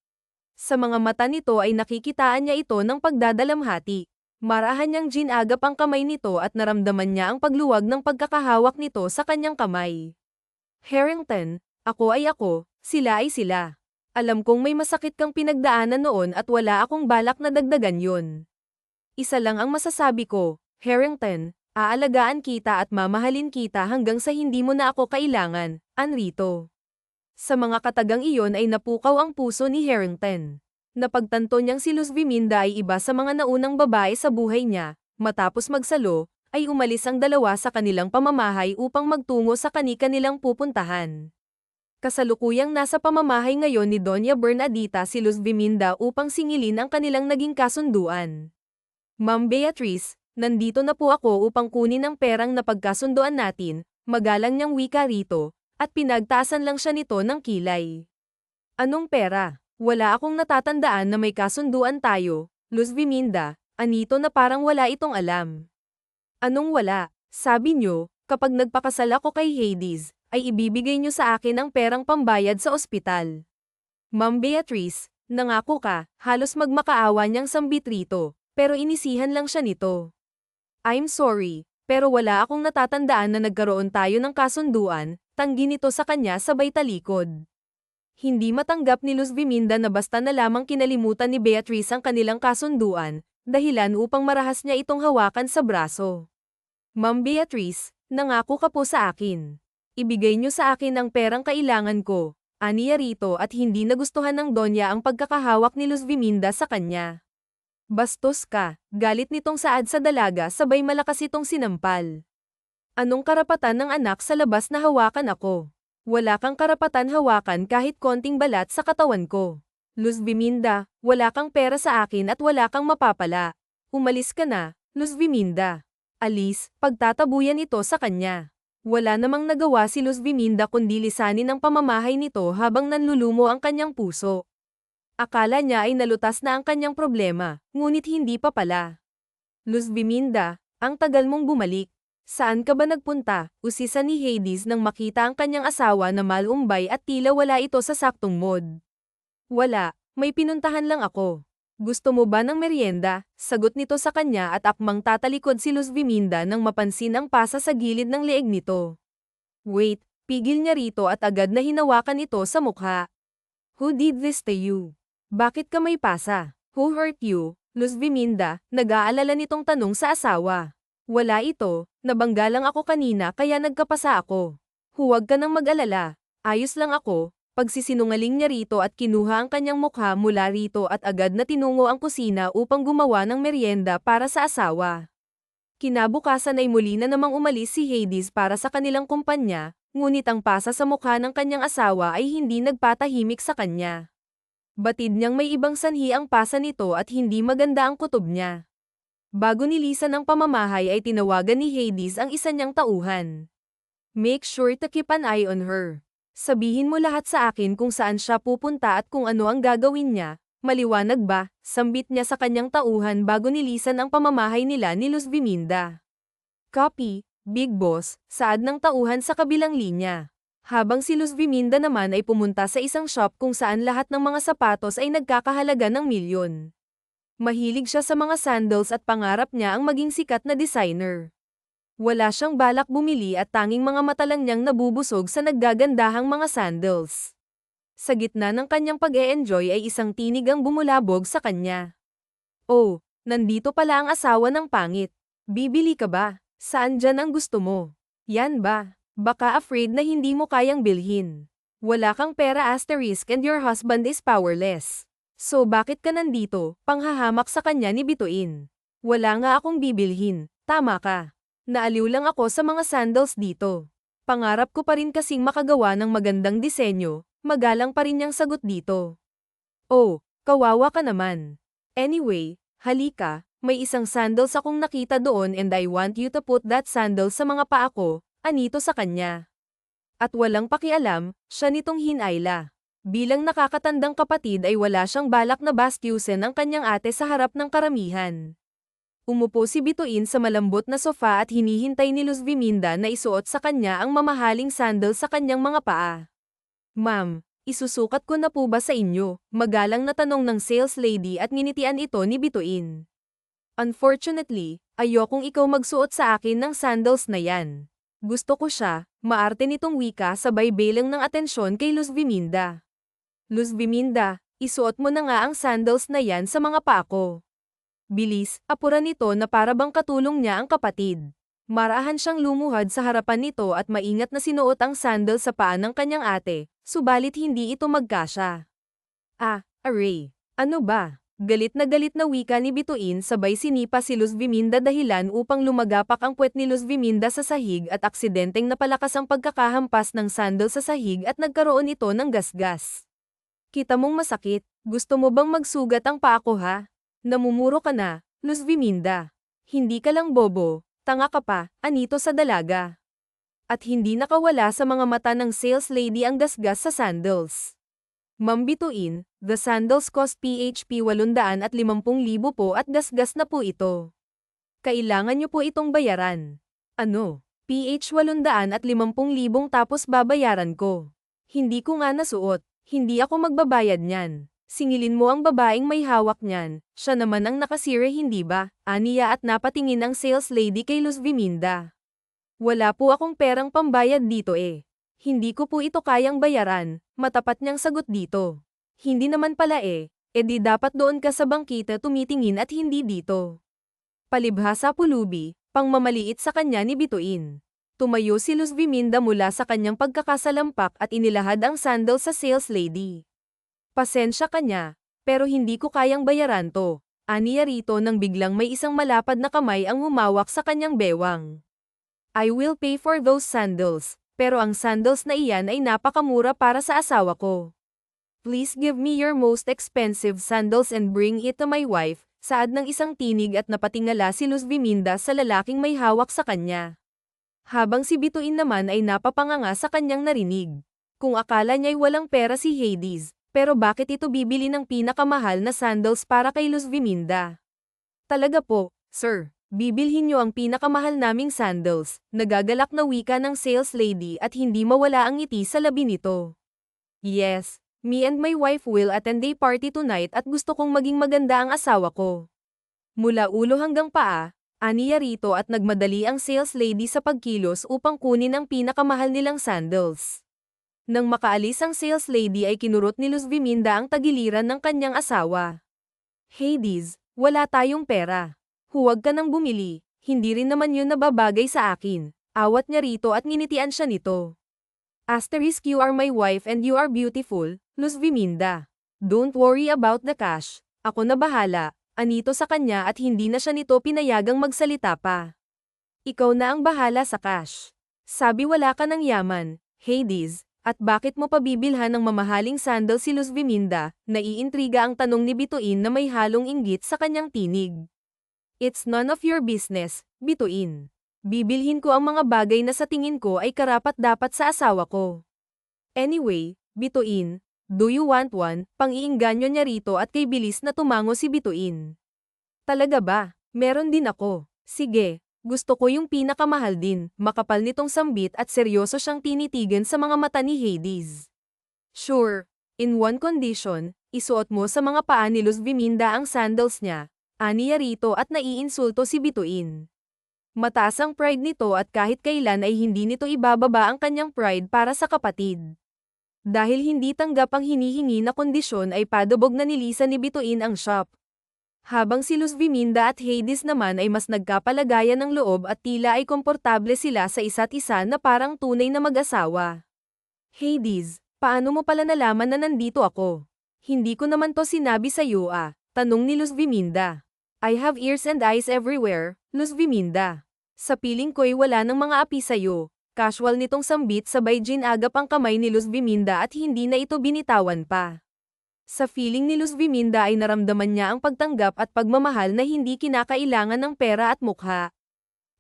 Sa mga mata nito ay nakikitaan niya ito ng pagdadalamhati. Marahan niyang ginagap ang kamay nito at naramdaman niya ang pagluwag ng pagkakahawak nito sa kanyang kamay. Harrington, ako ay ako, sila ay sila. Alam kong may masakit kang pinagdaanan noon at wala akong balak na dagdagan yun. Isa lang ang masasabi ko, Harrington, aalagaan kita at mamahalin kita hanggang sa hindi mo na ako kailangan, anrito. Sa mga katagang iyon ay napukaw ang puso ni Harrington. Napagtanto niyang si Luz Viminda ay iba sa mga naunang babae sa buhay niya, matapos magsalo, ay umalis ang dalawa sa kanilang pamamahay upang magtungo sa kani-kanilang pupuntahan. Kasalukuyang nasa pamamahay ngayon ni Doña Bernadita si Luz Viminda upang singilin ang kanilang naging kasunduan. Ma'am Beatrice, nandito na po ako upang kunin ang perang napagkasunduan natin, magalang niyang wika rito. At pinagtaasan lang siya nito ng kilay. Anong pera? Wala akong natatandaan na may kasunduan tayo, Luz Viminda, anito na parang wala itong alam. Anong wala? Sabi niyo, kapag nagpakasal ako kay Hades, ay ibibigay niyo sa akin ang perang pambayad sa ospital. Ma'am Beatrice, nangako ka, halos magmakaawa niyang sambit rito, pero inisihan lang siya nito. I'm sorry, pero wala akong natatandaan na nagkaroon tayo ng kasunduan. Tanggi nito sa kanya sabay talikod. Hindi matanggap ni Luz Viminda na basta na lamang kinalimutan ni Beatrice ang kanilang kasunduan, dahilan upang marahas niya itong hawakan sa braso. Ma'am Beatrice, nangako ka po sa akin. Ibigay niyo sa akin ang perang kailangan ko, aniya rito at hindi nagustuhan ng Donya ang pagkakahawak ni Luz Viminda sa kanya. Bastos ka, galit nitong saad sa dalaga sabay malakas itong sinampal. Anong karapatan ng anak sa labas na hawakan ako? Wala kang karapatan hawakan kahit konting balat sa katawan ko. Luz Viminda, wala kang pera sa akin at wala kang mapapala. Umalis ka na, Luz Viminda. Alis, pagtatabuyan ito sa kanya. Wala namang nagawa si Luz Viminda kundi lisanin ang pamamahay nito habang nanlulumo ang kanyang puso. Akala niya ay nalutas na ang kanyang problema, ngunit hindi pa pala. Luz Viminda, ang tagal mong bumalik. Saan ka ba nagpunta? Usisa ni Hades nang makita ang kanyang asawa na malumbay at tila wala ito sa saktong mood. Wala, may pinuntahan lang ako. Gusto mo ba ng merienda? Sagot nito sa kanya at akmang tatalikod si Luz Viminda nang mapansin ang pasa sa gilid ng leeg nito. Wait, pigil niya rito at agad na hinawakan ito sa mukha. Who did this to you? Bakit ka may pasa? Who hurt you? Luz Viminda, nag-aalala nitong tanong sa asawa. Wala ito, nabangga lang ako kanina kaya nagkapasa ako. Huwag ka nang mag-alala, ayos lang ako. Pagsisinungaling niya rito at kinuha ang kanyang mukha mula rito at agad na tinungo ang kusina upang gumawa ng merienda para sa asawa. Kinabukasan ay muli na namang umalis si Hades para sa kanilang kumpanya, ngunit ang pasa sa mukha ng kanyang asawa ay hindi nagpatahimik sa kanya. Batid niyang may ibang sanhi ang pasa nito at hindi maganda ang kutob niya. Bago nilisan ang pamamahay ay tinawagan ni Hades ang isa niyang tauhan. Make sure to keep an eye on her. Sabihin mo lahat sa akin kung saan siya pupunta at kung ano ang gagawin niya, maliwanag ba? Sambit niya sa kanyang tauhan bago nilisan ang pamamahay nila ni Luz Viminda. Copy, Big Boss, saad ng tauhan sa kabilang linya. Habang si Luz Viminda naman ay pumunta sa isang shop kung saan lahat ng mga sapatos ay nagkakahalaga ng milyon. Mahilig siya sa mga sandals at pangarap niya ang maging sikat na designer. Wala siyang balak bumili at tanging mga mata lang niyang nabubusog sa naggagandahang mga sandals. Sa gitna ng kanyang pag-e-enjoy ay isang tinig ang bumulabog sa kanya. Oh, nandito pala ang asawa ng pangit. Bibili ka ba? Saan dyan ang gusto mo? Yan ba? Baka afraid na hindi mo kayang bilhin. Wala kang pera asterisk and your husband is powerless. So bakit ka nandito, panghahamak sa kanya ni Bituin? Wala nga akong bibilhin, tama ka. Naaliw lang ako sa mga sandals dito. Pangarap ko pa rin kasing makagawa ng magandang disenyo, magalang pa rin niyang sagot dito. Oh, kawawa ka naman. Anyway, halika, may isang sandals akong nakita doon and I want you to put that sandal sa mga paa ko, anito sa kanya. At walang pakialam, siya nitong Hinayla. Bilang nakakatandang kapatid ay wala siyang balak na bastyusin ang kanyang ate sa harap ng karamihan. Umupo si Bituin sa malambot na sofa at hinihintay ni Luz Viminda na isuot sa kanya ang mamahaling sandal sa kanyang mga paa. Ma'am, isusukat ko na po ba sa inyo? Magalang na tanong ng sales lady at nginitian ito ni Bituin. Unfortunately, ayokong ikaw magsuot sa akin ng sandals na yan. Gusto ko siya, maarte nitong wika sabay belang ng atensyon kay Luz Viminda. Luz Viminda, isuot mo na nga ang sandals na yan sa mga paa ko. Bilis, apuran nito na para bang katulong niya ang kapatid. Marahan siyang lumuhad sa harapan nito at maingat na sinuot ang sandals sa paa ng kanyang ate, subalit hindi ito magkasya. Ah, Aray, ano ba? Galit na wika ni Bituin sabay sinipa si Luz Viminda dahilan upang lumagapak ang puwet ni Luz Viminda sa sahig at aksidenteng napalakas ang pagkakahampas ng sandal sa sahig at nagkaroon ito ng gasgas. Kita mong masakit, gusto mo bang magsugat ang paa ko ha? Namumuro ka na, Luz Viminda. Hindi ka lang bobo, tanga ka pa, anito sa dalaga. At hindi nakawala sa mga mata ng sales lady ang gasgas sa sandals. Ma'am Bituin, the sandals cost PHP 850,000 po at gasgas na po ito. Kailangan niyo po itong bayaran. Ano? PH 850,000 tapos babayaran ko. Hindi ko nga nasuot. Hindi ako magbabayad niyan. Singilin mo ang babaeng may hawak niyan. Siya naman ang nakasire hindi ba? Aniya at napatingin ang sales lady kay Luz Viminda. Wala po akong perang pambayad dito eh. Hindi ko po ito kayang bayaran, matapat niyang sagot dito. Hindi naman pala di dapat doon ka sa bangkita tumitingin at hindi dito. Palibhasa pulubi, pangmamaliit sa kanya ni Bituin. Tumayo si Luz Viminda mula sa kanyang pagkakasalampak at inilahad ang sandal sa sales lady. Pasensya ka niya, pero hindi ko kayang bayaran to. Aniya rito nang biglang may isang malapad na kamay ang humawak sa kanyang bewang. I will pay for those sandals, pero ang sandals na iyan ay napakamura para sa asawa ko. Please give me your most expensive sandals and bring it to my wife, saad ng isang tinig at napatingala si Luz Viminda sa lalaking may hawak sa kanya. Habang si Bituin naman ay napapanganga sa kanyang narinig. Kung akala niya'y walang pera si Hades, pero bakit ito bibili ng pinakamahal na sandals para kay Luz Viminda? Talaga po, sir, bibilhin niyo ang pinakamahal naming sandals, nagagalak na wika ng sales lady at hindi mawala ang ngiti sa labi nito. Yes, me and my wife will attend a party tonight at gusto kong maging maganda ang asawa ko. Mula ulo hanggang paa, aniya rito at nagmadali ang sales lady sa pagkilos upang kunin ang pinakamahal nilang sandals. Nang makaalis ang sales lady ay kinurot ni Luz Viminda ang tagiliran ng kanyang asawa. Hades, wala tayong pera. Huwag ka nang bumili, hindi rin naman yun nababagay sa akin. Awat niya rito at nginitian siya nito. Asterisk, you are my wife and you are beautiful, Luz Viminda. Don't worry about the cash. Ako na bahala. Anito sa kanya at hindi na siya nito pinayagang magsalita pa. Ikaw na ang bahala sa cash. Sabi wala ka ng yaman, Hades, at bakit mo pabibilhan ng mamahaling sandal si Luz Viminda? Naiintriga ang tanong ni Bituin na may halong inggit sa kanyang tinig. It's none of your business, Bituin. Bibilhin ko ang mga bagay na sa tingin ko ay karapat-dapat sa asawa ko. Anyway, Bituin, do you want one? Pang-iingganyo niya rito at kay bilis na tumango si Bituin. Talaga ba? Meron din ako. Sige, gusto ko yung pinakamahal din. Makapal nitong sambit at seryoso siyang tinitigan sa mga mata ni Hades. Sure, in one condition, isuot mo sa mga paa ni Luz Viminda ang sandals niya. Aniya rito at naiinsulto si Bituin. Mataas ang pride nito at kahit kailan ay hindi nito ibababa ang kanyang pride para sa kapatid. Dahil hindi tanggap ang hinihingi na kondisyon ay padubog na nilisan ni Bituin ang shop. Habang si Luz Viminda at Hades naman ay mas nagkapalagayan ng loob at tila ay komportable sila sa isa't isa na parang tunay na mag-asawa. Hades, paano mo pala nalaman na nandito ako? Hindi ko naman to sinabi sa iyo tanong ni Luz Viminda. I have ears and eyes everywhere, Luz Viminda. Sa piling ko'y wala ng mga api sa'yo. Casual nitong sambit sabay ginagap ang kamay ni Luz Viminda at hindi na ito binitawan pa. Sa feeling ni Luz Viminda ay naramdaman niya ang pagtanggap at pagmamahal na hindi kinakailangan ng pera at mukha.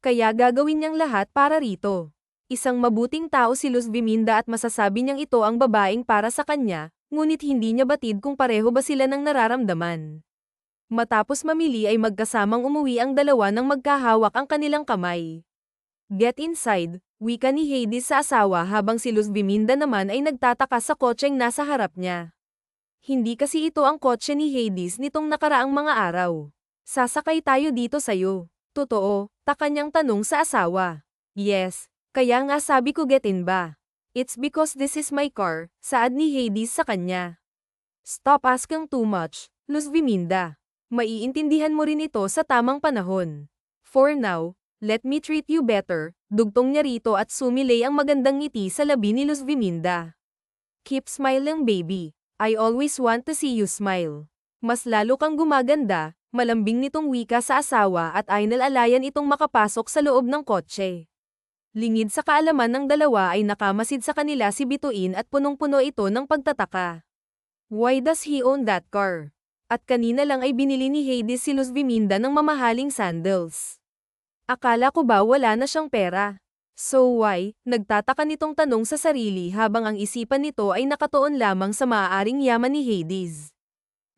Kaya gagawin niyang lahat para rito. Isang mabuting tao si Luz Viminda at masasabi niyang ito ang babaeng para sa kanya, ngunit hindi niya batid kung pareho ba sila ng nararamdaman. Matapos mamili ay magkasamang umuwi ang dalawa nang magkahawak ang kanilang kamay. Get inside, wika ni Hades sa asawa habang si Luz Viminda naman ay nagtataka sa kotseng nasa harap niya. Hindi kasi ito ang kotse ni Hades nitong nakaraang mga araw. Sasakay tayo dito sayo. Totoo, takanyang tanong sa asawa. Yes, kaya nga sabi ko get in ba. It's because this is my car, saad ni Hades sa kanya. Stop asking too much, Luz Viminda. Maiintindihan mo rin ito sa tamang panahon. For now, let me treat you better, dugtong niya rito at sumilay ang magandang ngiti sa labi ni Luz Viminda. Keep smiling baby, I always want to see you smile. Mas lalo kang gumaganda, malambing nitong wika sa asawa at ay nalalayan itong makapasok sa loob ng kotse. Lingid sa kaalaman ng dalawa ay nakamasid sa kanila si Bituin at punong-puno ito ng pagtataka. Why does he own that car? At kanina lang ay binili ni Hades si Luz Viminda ng mamahaling sandals. Akala ko ba wala na siyang pera? So why? Nagtataka nitong tanong sa sarili habang ang isipan nito ay nakatuon lamang sa maaaring yaman ni Hades.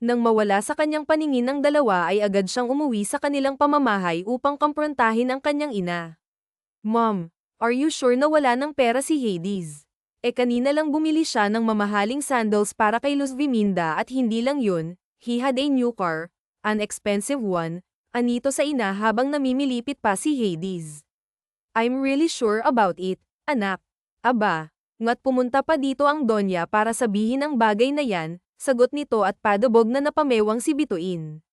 Nang mawala sa kanyang paningin ng dalawa ay agad siyang umuwi sa kanilang pamamahay upang komprontahin ang kanyang ina. Mom, are you sure na wala ng pera si Hades? Kanina lang bumili siya ng mamahaling sandals para kay Luz Viminda at hindi lang yun, he had a new car, an expensive one. Anito sa ina habang namimilipit pa si Hades. I'm really sure about it, anak. Aba, Ngat pumunta pa dito ang Donya para sabihin ang bagay na yan, sagot nito at padabog na napamewang si Bituin.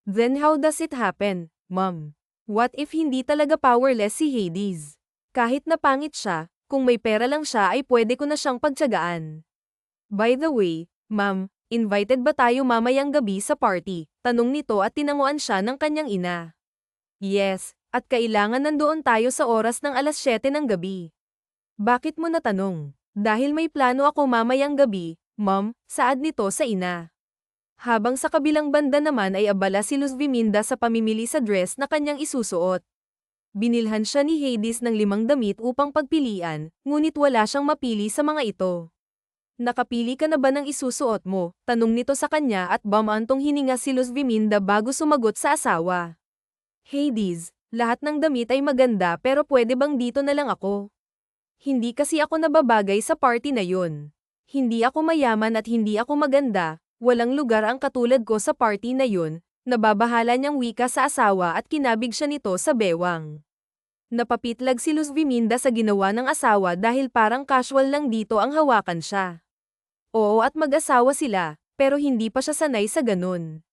Then how does it happen, Mom? What if hindi talaga powerless si Hades? Kahit na pangit siya, kung may pera lang siya ay pwede ko na siyang pagtiyagaan. By the way, Ma'am, invited ba tayo mamayang gabi sa party? Tanong nito at tinanguan siya ng kanyang ina. Yes, at kailangan nandoon tayo sa oras ng 7:00 ng gabi. Bakit mo natanong? Dahil may plano ako mamayang gabi, Mom, saad nito sa ina. Habang sa kabilang banda naman ay abala si Luz Viminda sa pamimili sa dress na kanyang isusuot. Binilhan siya ni Hades ng 5 damit upang pagpilian, ngunit wala siyang mapili sa mga ito. Nakapili ka na ba ng isusuot mo? Tanong nito sa kanya at bumantong hininga si Luz Viminda bago sumagot sa asawa. Hades, lahat ng damit ay maganda pero pwede bang dito na lang ako? Hindi kasi ako nababagay sa party na yun. Hindi ako mayaman at hindi ako maganda, walang lugar ang katulad ko sa party na yun, nababahala niyang wika sa asawa at kinabig siya nito sa bewang. Napapitlag si Luz Viminda sa ginawa ng asawa dahil parang casual lang dito ang hawakan siya. Oo at mag-asawa sila, pero hindi pa siya sanay sa ganun.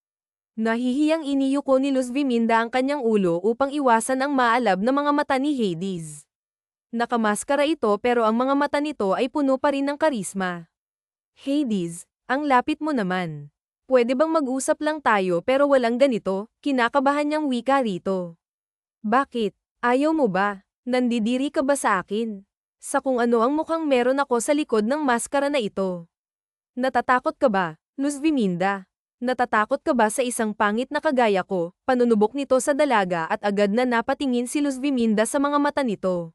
Nahihiyang iniyuko ni Luz Viminda ang kanyang ulo upang iwasan ang maalab na mga mata ni Hades. Nakamaskara ito pero ang mga mata nito ay puno pa rin ng karisma. Hades, ang lapit mo naman. Pwede bang mag-usap lang tayo pero walang ganito? Kinakabahan niyang wika rito. Bakit? Ayaw mo ba? Nandidiri ka ba sa akin? Sa kung ano ang mukhang meron ako sa likod ng maskara na ito. Natatakot ka ba, Luz Viminda? Natatakot ka ba sa isang pangit na kagaya ko? Panunubok nito sa dalaga at agad na napatingin si Luz Viminda sa mga mata nito.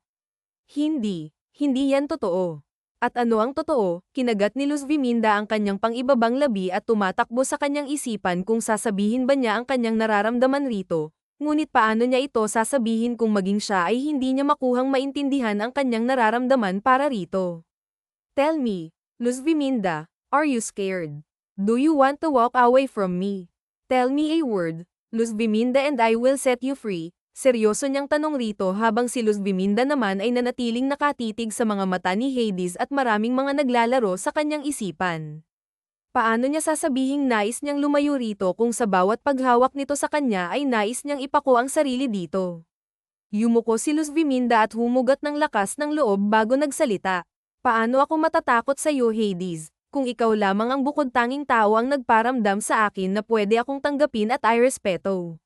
Hindi yan totoo. At ano ang totoo? Kinagat ni Luz Viminda ang kanyang pang-ibabang labi at tumatakbo sa kanyang isipan kung sasabihin ba niya ang kanyang nararamdaman rito. Ngunit paano niya ito sasabihin kung maging siya ay hindi niya makuhang maintindihan ang kanyang nararamdaman para rito? Tell me, Luz Viminda, are you scared? Do you want to walk away from me? Tell me a word, Luz Viminda and I will set you free. Seryoso niyang tanong rito habang si Luz Viminda naman ay nanatiling nakatitig sa mga mata ni Hades at maraming mga naglalaro sa kanyang isipan. Paano niya sasabihing nais niyang lumayo rito kung sa bawat paghawak nito sa kanya ay nais niyang ipako ang sarili dito? Yumuko si Luz Viminda at humugot ng lakas ng loob bago nagsalita. Paano ako matatakot sa iyo, Hades, kung ikaw lamang ang bukod-tanging tao ang nagparamdam sa akin na pwede akong tanggapin at ay respeto.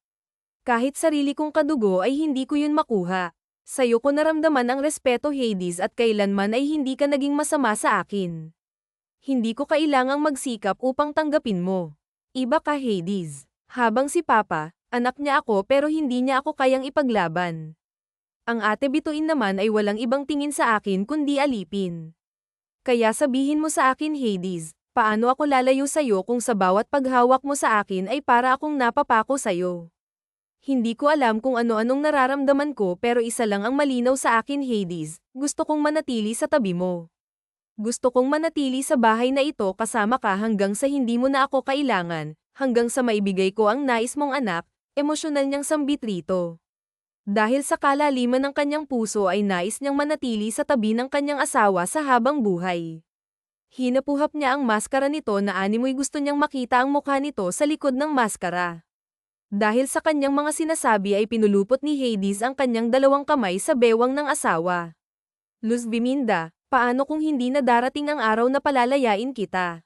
Kahit sarili kong kadugo ay hindi ko yun makuha. Sa'yo ko naramdaman ang respeto, Hades, at kailanman ay hindi ka naging masama sa akin. Hindi ko kailangang magsikap upang tanggapin mo. Iba ka, Hades. Habang si Papa, anak niya ako pero hindi niya ako kayang ipaglaban. Ang ate Bituin naman ay walang ibang tingin sa akin kundi alipin. Kaya sabihin mo sa akin, Hades, paano ako lalayo sa'yo kung sa bawat paghawak mo sa akin ay para akong napapako sa'yo? Hindi ko alam kung ano-anong nararamdaman ko pero isa lang ang malinaw sa akin, Hades, gusto kong manatili sa tabi mo. Gusto kong manatili sa bahay na ito kasama ka hanggang sa hindi mo na ako kailangan, hanggang sa maibigay ko ang nais mong anak, emosyonal niyang sambit rito. Dahil sa kalaliman ng kanyang puso ay nais niyang manatili sa tabi ng kanyang asawa sa habang buhay. Hinapuhap niya ang maskara nito na animoy gusto niyang makita ang mukha nito sa likod ng maskara. Dahil sa kanyang mga sinasabi ay pinulupot ni Hades ang kanyang 2 kamay sa bewang ng asawa. Luz Viminda, paano kung hindi na darating ang araw na palalayain kita?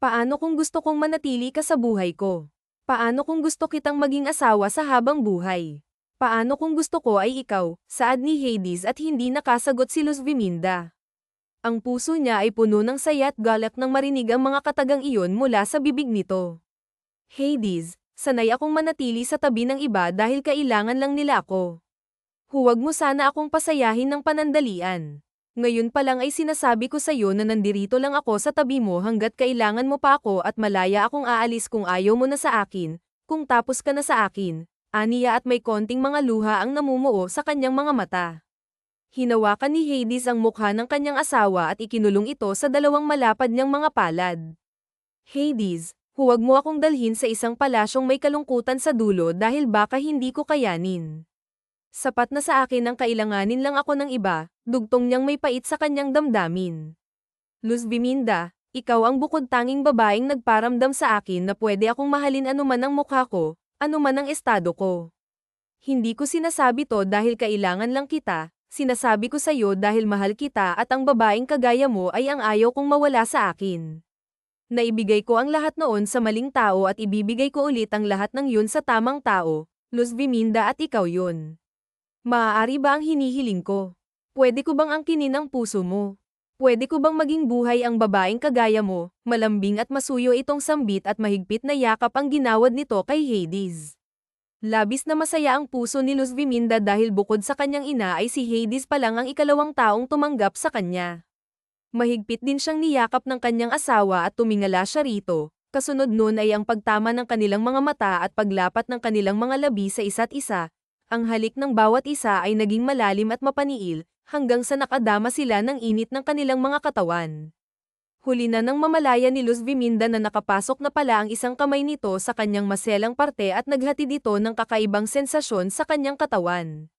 Paano kung gusto kong manatili ka sa buhay ko? Paano kung gusto kitang maging asawa sa habang buhay? Paano kung gusto ko ay ikaw, saad ni Hades at hindi nakasagot si Luz Viminda. Ang puso niya ay puno ng saya at galak nang marinig ang mga katagang iyon mula sa bibig nito. Hades, sanay akong manatili sa tabi ng iba dahil kailangan lang nila ako. Huwag mo sana akong pasayahin ng panandalian. Ngayon pa lang ay sinasabi ko sa iyo na nandirito lang ako sa tabi mo hanggat kailangan mo pa ako at malaya akong aalis kung ayaw mo na sa akin, kung tapos ka na sa akin, aniya at may konting mga luha ang namumuo sa kanyang mga mata. Hinawakan ni Hades ang mukha ng kanyang asawa at ikinulong ito sa 2 malapad niyang mga palad. Hades, huwag mo akong dalhin sa isang palasyong may kalungkutan sa dulo dahil baka hindi ko kayanin. Sapat na sa akin ang kailanganin lang ako ng iba, dugtong niyang may pait sa kanyang damdamin. Luz Viminda, ikaw ang bukod tanging babaeng nagparamdam sa akin na pwede akong mahalin anuman ang mukha ko, anuman ang estado ko. Hindi ko sinasabi to dahil kailangan lang kita, sinasabi ko sa'yo dahil mahal kita at ang babaeng kagaya mo ay ang ayaw kong mawala sa akin. Naibigay ko ang lahat noon sa maling tao at ibibigay ko ulit ang lahat ng yun sa tamang tao, Luz Viminda, at ikaw yun. Maaari ba ang hinihiling ko? Pwede ko bang angkinin ang puso mo? Pwede ko bang maging buhay ang babaeng kagaya mo, malambing at masuyo itong sambit at mahigpit na yakap ang ginawad nito kay Hades. Labis na masaya ang puso ni Luz Viminda dahil bukod sa kanyang ina ay si Hades pa lang ang ikalawang taong tumanggap sa kanya. Mahigpit din siyang niyakap ng kanyang asawa at tumingala siya rito, kasunod nun ay ang pagtama ng kanilang mga mata at paglapat ng kanilang mga labi sa isa't isa. Ang halik ng bawat isa ay naging malalim at mapaniil, hanggang sa nakadama sila ng init ng kanilang mga katawan. Huli na nang mamalaya ni Luz Viminda na nakapasok na pala ang isang kamay nito sa kanyang maselang parte at naghatid ito ng kakaibang sensasyon sa kanyang katawan.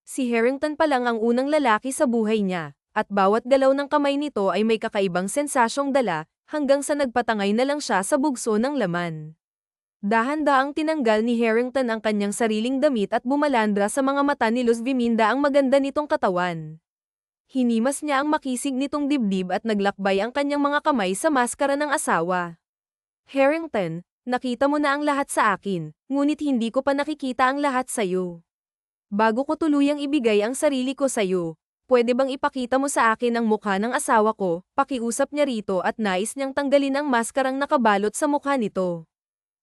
Si Harrington pa lang ang unang lalaki sa buhay niya, at bawat galaw ng kamay nito ay may kakaibang sensasyong dala, hanggang sa nagpatangay na lang siya sa bugso ng laman. Dahan-daang tinanggal ni Harrington ang kanyang sariling damit at bumalandra sa mga mata ni Luz Viminda ang maganda nitong katawan. Hinimas niya ang makisig nitong dibdib at naglakbay ang kanyang mga kamay sa maskara ng asawa. Harrington, nakita mo na ang lahat sa akin, ngunit hindi ko pa nakikita ang lahat sa'yo. Bago ko tuluyang ibigay ang sarili ko sa'yo, pwede bang ipakita mo sa akin ang mukha ng asawa ko? Pakiusap niya rito at nais niyang tanggalin ang maskarang nakabalot sa mukha nito.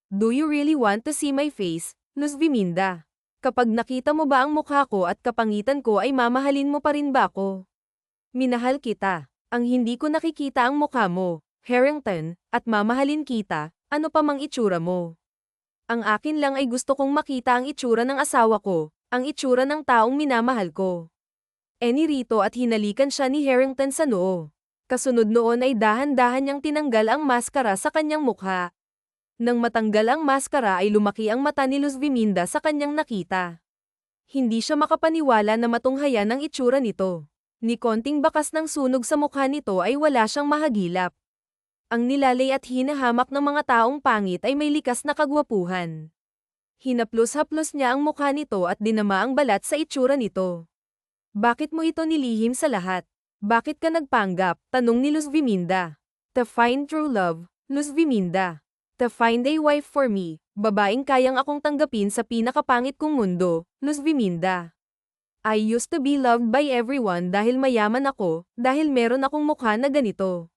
Do you really want to see my face, Luz Viminda? Kapag nakita mo ba ang mukha ko at kapangitan ko ay mamahalin mo pa rin ba ako? Minahal kita. Ang hindi ko nakikita ang mukha mo, Harrington, at mamahalin kita, ano pa mang itsura mo. Ang akin lang ay gusto kong makita ang itsura ng asawa ko, ang itsura ng taong minamahal ko. Rito at hinalikan siya ni Harrington sa noo. Kasunod noon ay dahan-dahan niyang tinanggal ang maskara sa kanyang mukha. Nang matanggal ang maskara ay lumaki ang mata ni Luz Viminda sa kanyang nakita. Hindi siya makapaniwala na matunghayan ang itsura nito. Ni konting bakas ng sunog sa mukha nito ay wala siyang mahagilap. Ang nilalay at hinahamak ng mga taong pangit ay may likas na kagwapuhan. Hinaplos-haplos niya ang mukha nito at dinama ang balat sa itsura nito. Bakit mo ito nilihim sa lahat? Bakit ka nagpanggap? Tanong ni Luz Viminda. To find true love, Luz Viminda. To find a wife for me, babaeng kayang akong tanggapin sa pinakapangit kong mundo, Luz Viminda. I used to be loved by everyone dahil mayaman ako, dahil meron akong mukha na ganito.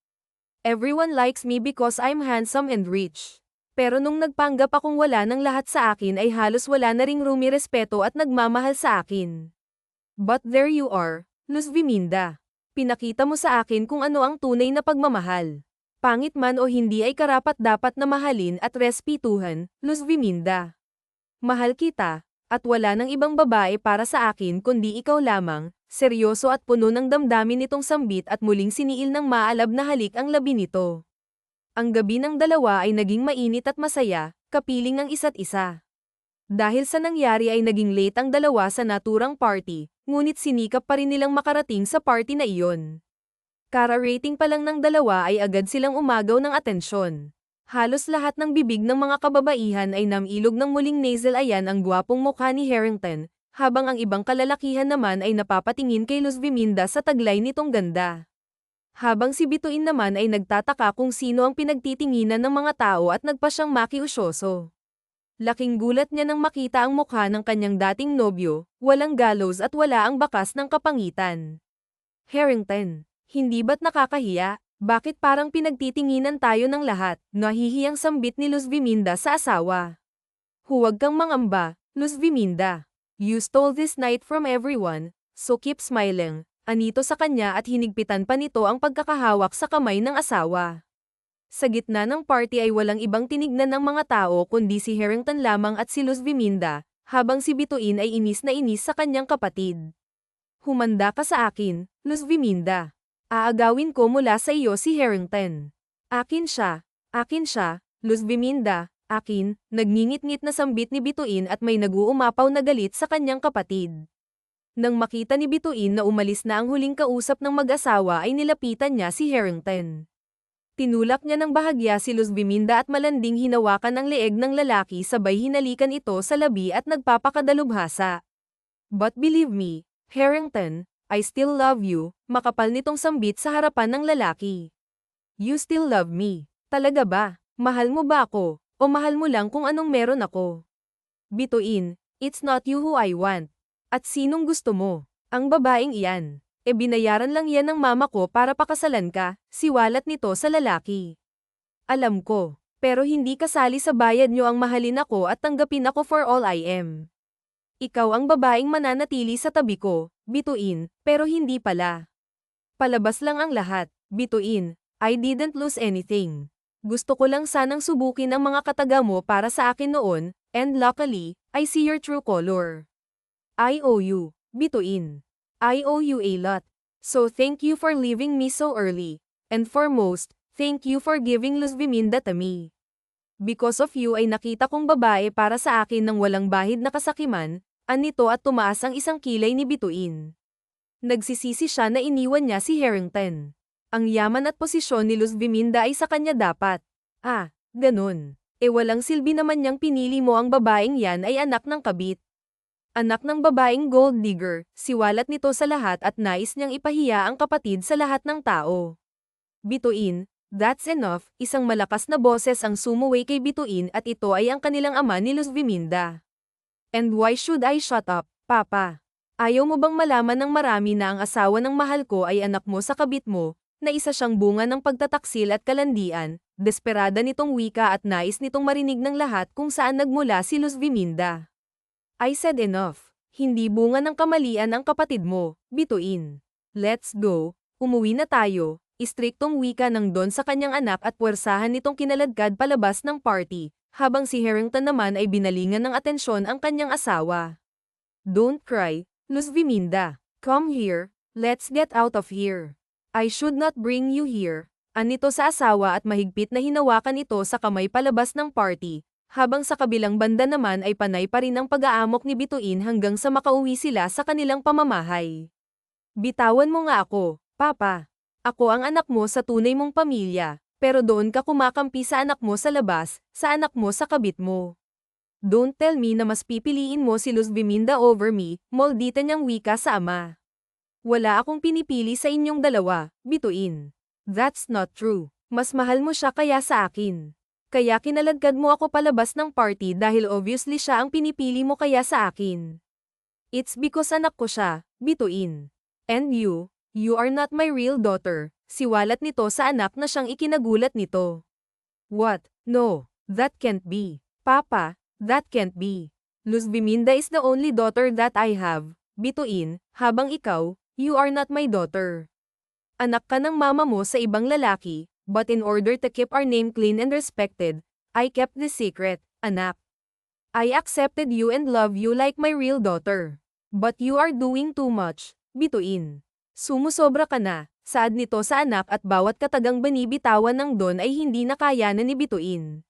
Everyone likes me because I'm handsome and rich. Pero nung nagpanggap akong wala ng lahat sa akin ay halos wala na ring rumirespeto at nagmamahal sa akin. But there you are, Luz Viminda. Pinakita mo sa akin kung ano ang tunay na pagmamahal. Pangit man o hindi ay karapat-dapat na mahalin at respetuhan, Luz Viminda. Mahal kita, at wala nang ibang babae para sa akin kundi ikaw lamang. Seryoso at puno ng damdamin nitong sambit at muling siniil ng maalab na halik ang labi nito. Ang gabi ng dalawa ay naging mainit at masaya, kapiling ang isa't isa. Dahil sa nangyari ay naging late ang dalawa sa naturang party, ngunit sinikap pa rin nilang makarating sa party na iyon. Kara-rating pa lang ng dalawa ay agad silang umagaw ng atensyon. Halos lahat ng bibig ng mga kababaihan ay namilog ng muling nasal ayan ang gwapong mukha ni Harrington, habang ang ibang kalalakihan naman ay napapatingin kay Luz Viminda sa taglay nitong ganda. Habang si Bituin naman ay nagtataka kung sino ang pinagtitinginan ng mga tao at nagpa siyang makiusyoso. Laking gulat niya nang makita ang mukha ng kanyang dating nobyo, walang gallows at wala ang bakas ng kapangitan. Harrington, hindi ba't nakakahiya? Bakit parang pinagtitinginan tayo ng lahat? Nahihiyang sambit ni Luz Viminda sa asawa. Huwag kang mangamba, Luz Viminda. You stole this night from everyone, so keep smiling. Anito sa kanya at hinigpitan pa nito ang pagkakahawak sa kamay ng asawa. Sa gitna ng party ay walang ibang tinignan ng mga tao kundi si Harrington lamang at si Luz Viminda, habang si Bituin ay inis na inis sa kanyang kapatid. Humanda ka sa akin, Luz Viminda. Aagawin ko mula sa iyo si Harrington. Akin siya, Luz Viminda, akin, nagngingit-ngit na sambit ni Bituin at may nag-uumapaw na galit sa kanyang kapatid. Nang makita ni Bituin na umalis na ang huling kausap ng mag-asawa ay nilapitan niya si Harrington. Tinulak niya ng bahagya si Luz Biminda at malanding hinawakan ang leeg ng lalaki sabay hinalikan ito sa labi at nagpapakadalubhasa. But believe me, Harrington, I still love you, makapal nitong sambit sa harapan ng lalaki. You still love me. Talaga ba? Mahal mo ba ako? O mahal mo lang kung anong meron ako? Bituin, it's not you who I want. At sinong gusto mo? Ang babaeng iyan. E binayaran lang yan ng mama ko para pakasalan ka, siwalat nito sa lalaki. Alam ko, pero hindi kasali sa bayad nyo ang mahalin ako at tanggapin ako for all I am. Ikaw ang babaeng mananatili sa tabi ko, Bituin, pero hindi pala. Palabas lang ang lahat, Bituin, I didn't lose anything. Gusto ko lang sanang subukin ang mga kataga mo para sa akin noon, and luckily, I see your true color. I owe you, Bituin. I owe you a lot. So thank you for leaving me so early. And foremost, thank you for giving Luz Biminda to me. Because of you ay nakita kong babae para sa akin ng walang bahid na kasakiman, anito at tumaas ang isang kilay ni Bituin. Nagsisisi siya na iniwan niya si Harrington. Ang yaman at posisyon ni Luz Biminda ay sa kanya dapat. Ah, ganun. E walang silbi naman niyang pinili mo ang babaeng yan ay anak ng kabit. Anak ng babaeng gold digger, siwalat nito sa lahat at nais niyang ipahiya ang kapatid sa lahat ng tao. Bituin, that's enough, isang malakas na boses ang sumuway kay Bituin at ito ay ang kanilang ama ni Luz Biminda. And why should I shut up, Papa? Ayaw mo bang malaman ng marami na ang asawa ng mahal ko ay anak mo sa kabit mo, na isa siyang bunga ng pagtataksil at kalandian, desperada nitong wika at nais nitong marinig ng lahat kung saan nagmula si Luz Biminda. I said enough. Hindi bunga ng kamalian ang kapatid mo, Bituin. Let's go, umuwi na tayo, istriktong wika ng Don sa kanyang anak at puwersahan nitong kinaladkad palabas ng party, habang si Harrington naman ay binalingan ng atensyon ang kanyang asawa. Don't cry, Luz Biminda. Come here, let's get out of here. I should not bring you here. Anito sa asawa at mahigpit na hinawakan ito sa kamay palabas ng party. Habang sa kabilang banda naman ay panay pa rin ang pag-aamok ni Bituin hanggang sa makauwi sila sa kanilang pamamahay. Bitawan mo nga ako, Papa. Ako ang anak mo sa tunay mong pamilya, pero doon ka kumakampi sa anak mo sa labas, sa anak mo sa kabit mo. Don't tell me na mas pipiliin mo si Luz Biminda over me, moldita niyang wika sa ama. Wala akong pinipili sa inyong dalawa, Bituin. That's not true. Mas mahal mo siya kaya sa akin. Kaya kinaladkad mo ako palabas ng party dahil obviously siya ang pinipili mo kaya sa akin. It's because anak ko siya, Bituin. And you are not my real daughter, siwalat nito sa anak na siyang ikinagulat nito. What? No, that can't be. Papa, that can't be. Luz Biminda is the only daughter that I have, Bituin, habang ikaw, you are not my daughter. Anak ka ng mama mo sa ibang lalaki. But in order to keep our name clean and respected, I kept the secret, anak. I accepted you and love you like my real daughter. But you are doing too much, Bituin. Sumusobra ka na, saad nito sa anak at bawat katagang binibitawan ng Don ay hindi nakayanan ni Bituin.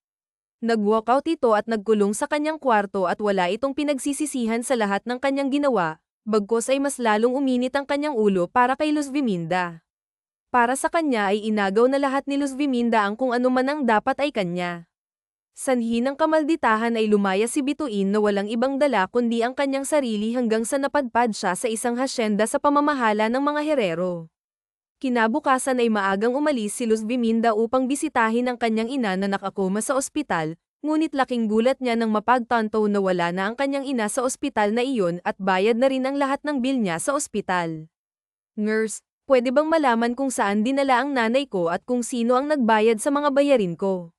Nag-walkout ito at nagkulong sa kanyang kwarto at wala itong pinagsisisihan sa lahat ng kanyang ginawa, bagkus ay mas lalong uminit ang kanyang ulo para kay Luz Biminda. Para sa kanya ay inagaw na lahat ni Luz Biminda ang kung ano man ang dapat ay kanya. Sanhi ng kamalditahan ay lumaya si Bituin na walang ibang dala kundi ang kanyang sarili hanggang sa napadpad siya sa isang hasyenda sa pamamahala ng mga herero. Kinabukasan ay maagang umalis si Luz Biminda upang bisitahin ang kanyang ina na nakakoma sa ospital, ngunit laking gulat niya nang mapagtanto na wala na ang kanyang ina sa ospital na iyon at bayad na rin ang lahat ng bill niya sa ospital. Nurse, pwede bang malaman kung saan dinala ang nanay ko at kung sino ang nagbayad sa mga bayarin ko?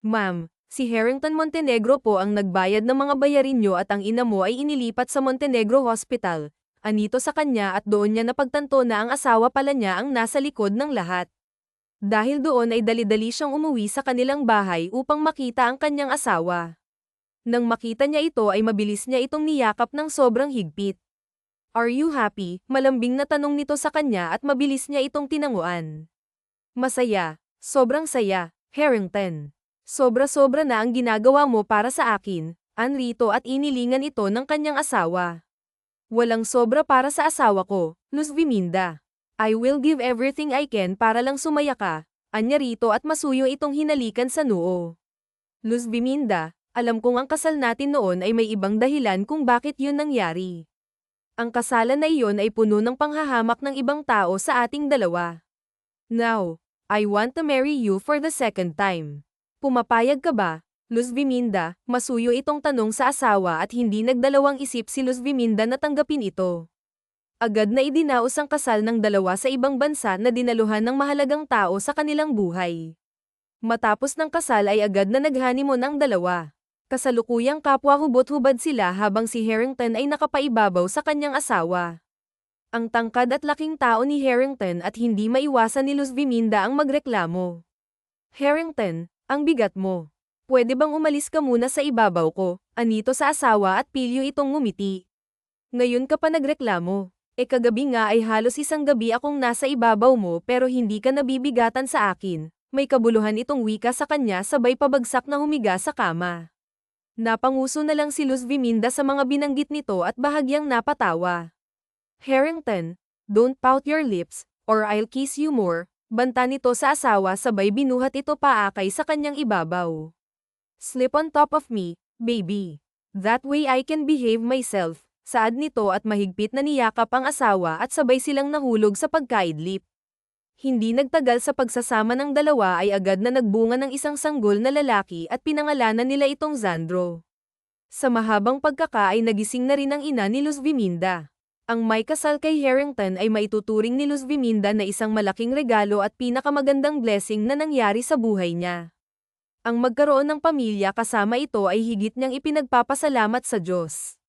Ma'am, si Harrington Montenegro po ang nagbayad ng mga bayarin nyo at ang ina mo ay inilipat sa Montenegro Hospital. Anito sa kanya at doon niya napagtanto na ang asawa pala niya ang nasa likod ng lahat. Dahil doon ay dali-dali siyang umuwi sa kanilang bahay upang makita ang kanyang asawa. Nang makita niya ito ay mabilis niya itong niyakap ng sobrang higpit. Are you happy? Malambing na tanong nito sa kanya at mabilis niya itong tinanguan. Masaya, sobrang saya, Harrington. Sobra-sobra na ang ginagawa mo para sa akin, anrito at inilingan ito ng kanyang asawa. Walang sobra para sa asawa ko, Luz Viminda. I will give everything I can para lang sumaya ka, anya rito at masuyo itong hinalikan sa noo. Luz Viminda, alam kong ang kasal natin noon ay may ibang dahilan kung bakit yun nangyari. Ang kasalan na iyon ay puno ng panghahamak ng ibang tao sa ating dalawa. Now, I want to marry you for the second time. Pumapayag ka ba, Luz Viminda? Masuyo itong tanong sa asawa at hindi nagdalawang isip si Luz Viminda na tanggapin ito. Agad na idinaos ang kasal ng dalawa sa ibang bansa na dinaluhan ng mahalagang tao sa kanilang buhay. Matapos ng kasal ay agad na nag-honeymoon ang dalawa. Kasalukuyang kapwa hubot-hubad sila habang si Harrington ay nakapaibabaw sa kanyang asawa. Ang tangkad at laking tao ni Harrington at hindi maiwasan ni Luz Viminda ang magreklamo. Harrington, ang bigat mo. Pwede bang umalis ka muna sa ibabaw ko? Anito sa asawa at pilyo itong ngumiti. Ngayon ka pa nagreklamo. Kagabi nga ay halos isang gabi akong nasa ibabaw mo pero hindi ka nabibigatan sa akin. May kabuluhan itong wika sa kanya sabay pabagsak na humiga sa kama. Napanguso na lang si Luz Viminda sa mga binanggit nito at bahagyang napatawa. Harrington, don't pout your lips, or I'll kiss you more, banta nito sa asawa sabay binuhat ito paakay sa kanyang ibabaw. Slip on top of me, baby. That way I can behave myself, saad nito at mahigpit na niyakap ang asawa at sabay silang nahulog sa pagkaidlip. Hindi nagtagal sa pagsasama ng dalawa ay agad na nagbunga ng isang sanggol na lalaki at pinangalanan nila itong Xandro. Sa mahabang pagkaka ay nagising na rin ang ina ni Luz Viminda. Ang may kasal kay Harrington ay maituturing ni Luz Viminda na isang malaking regalo at pinakamagandang blessing na nangyari sa buhay niya. Ang magkaroon ng pamilya kasama ito ay higit niyang ipinagpapasalamat sa Diyos.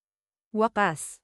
Wakas.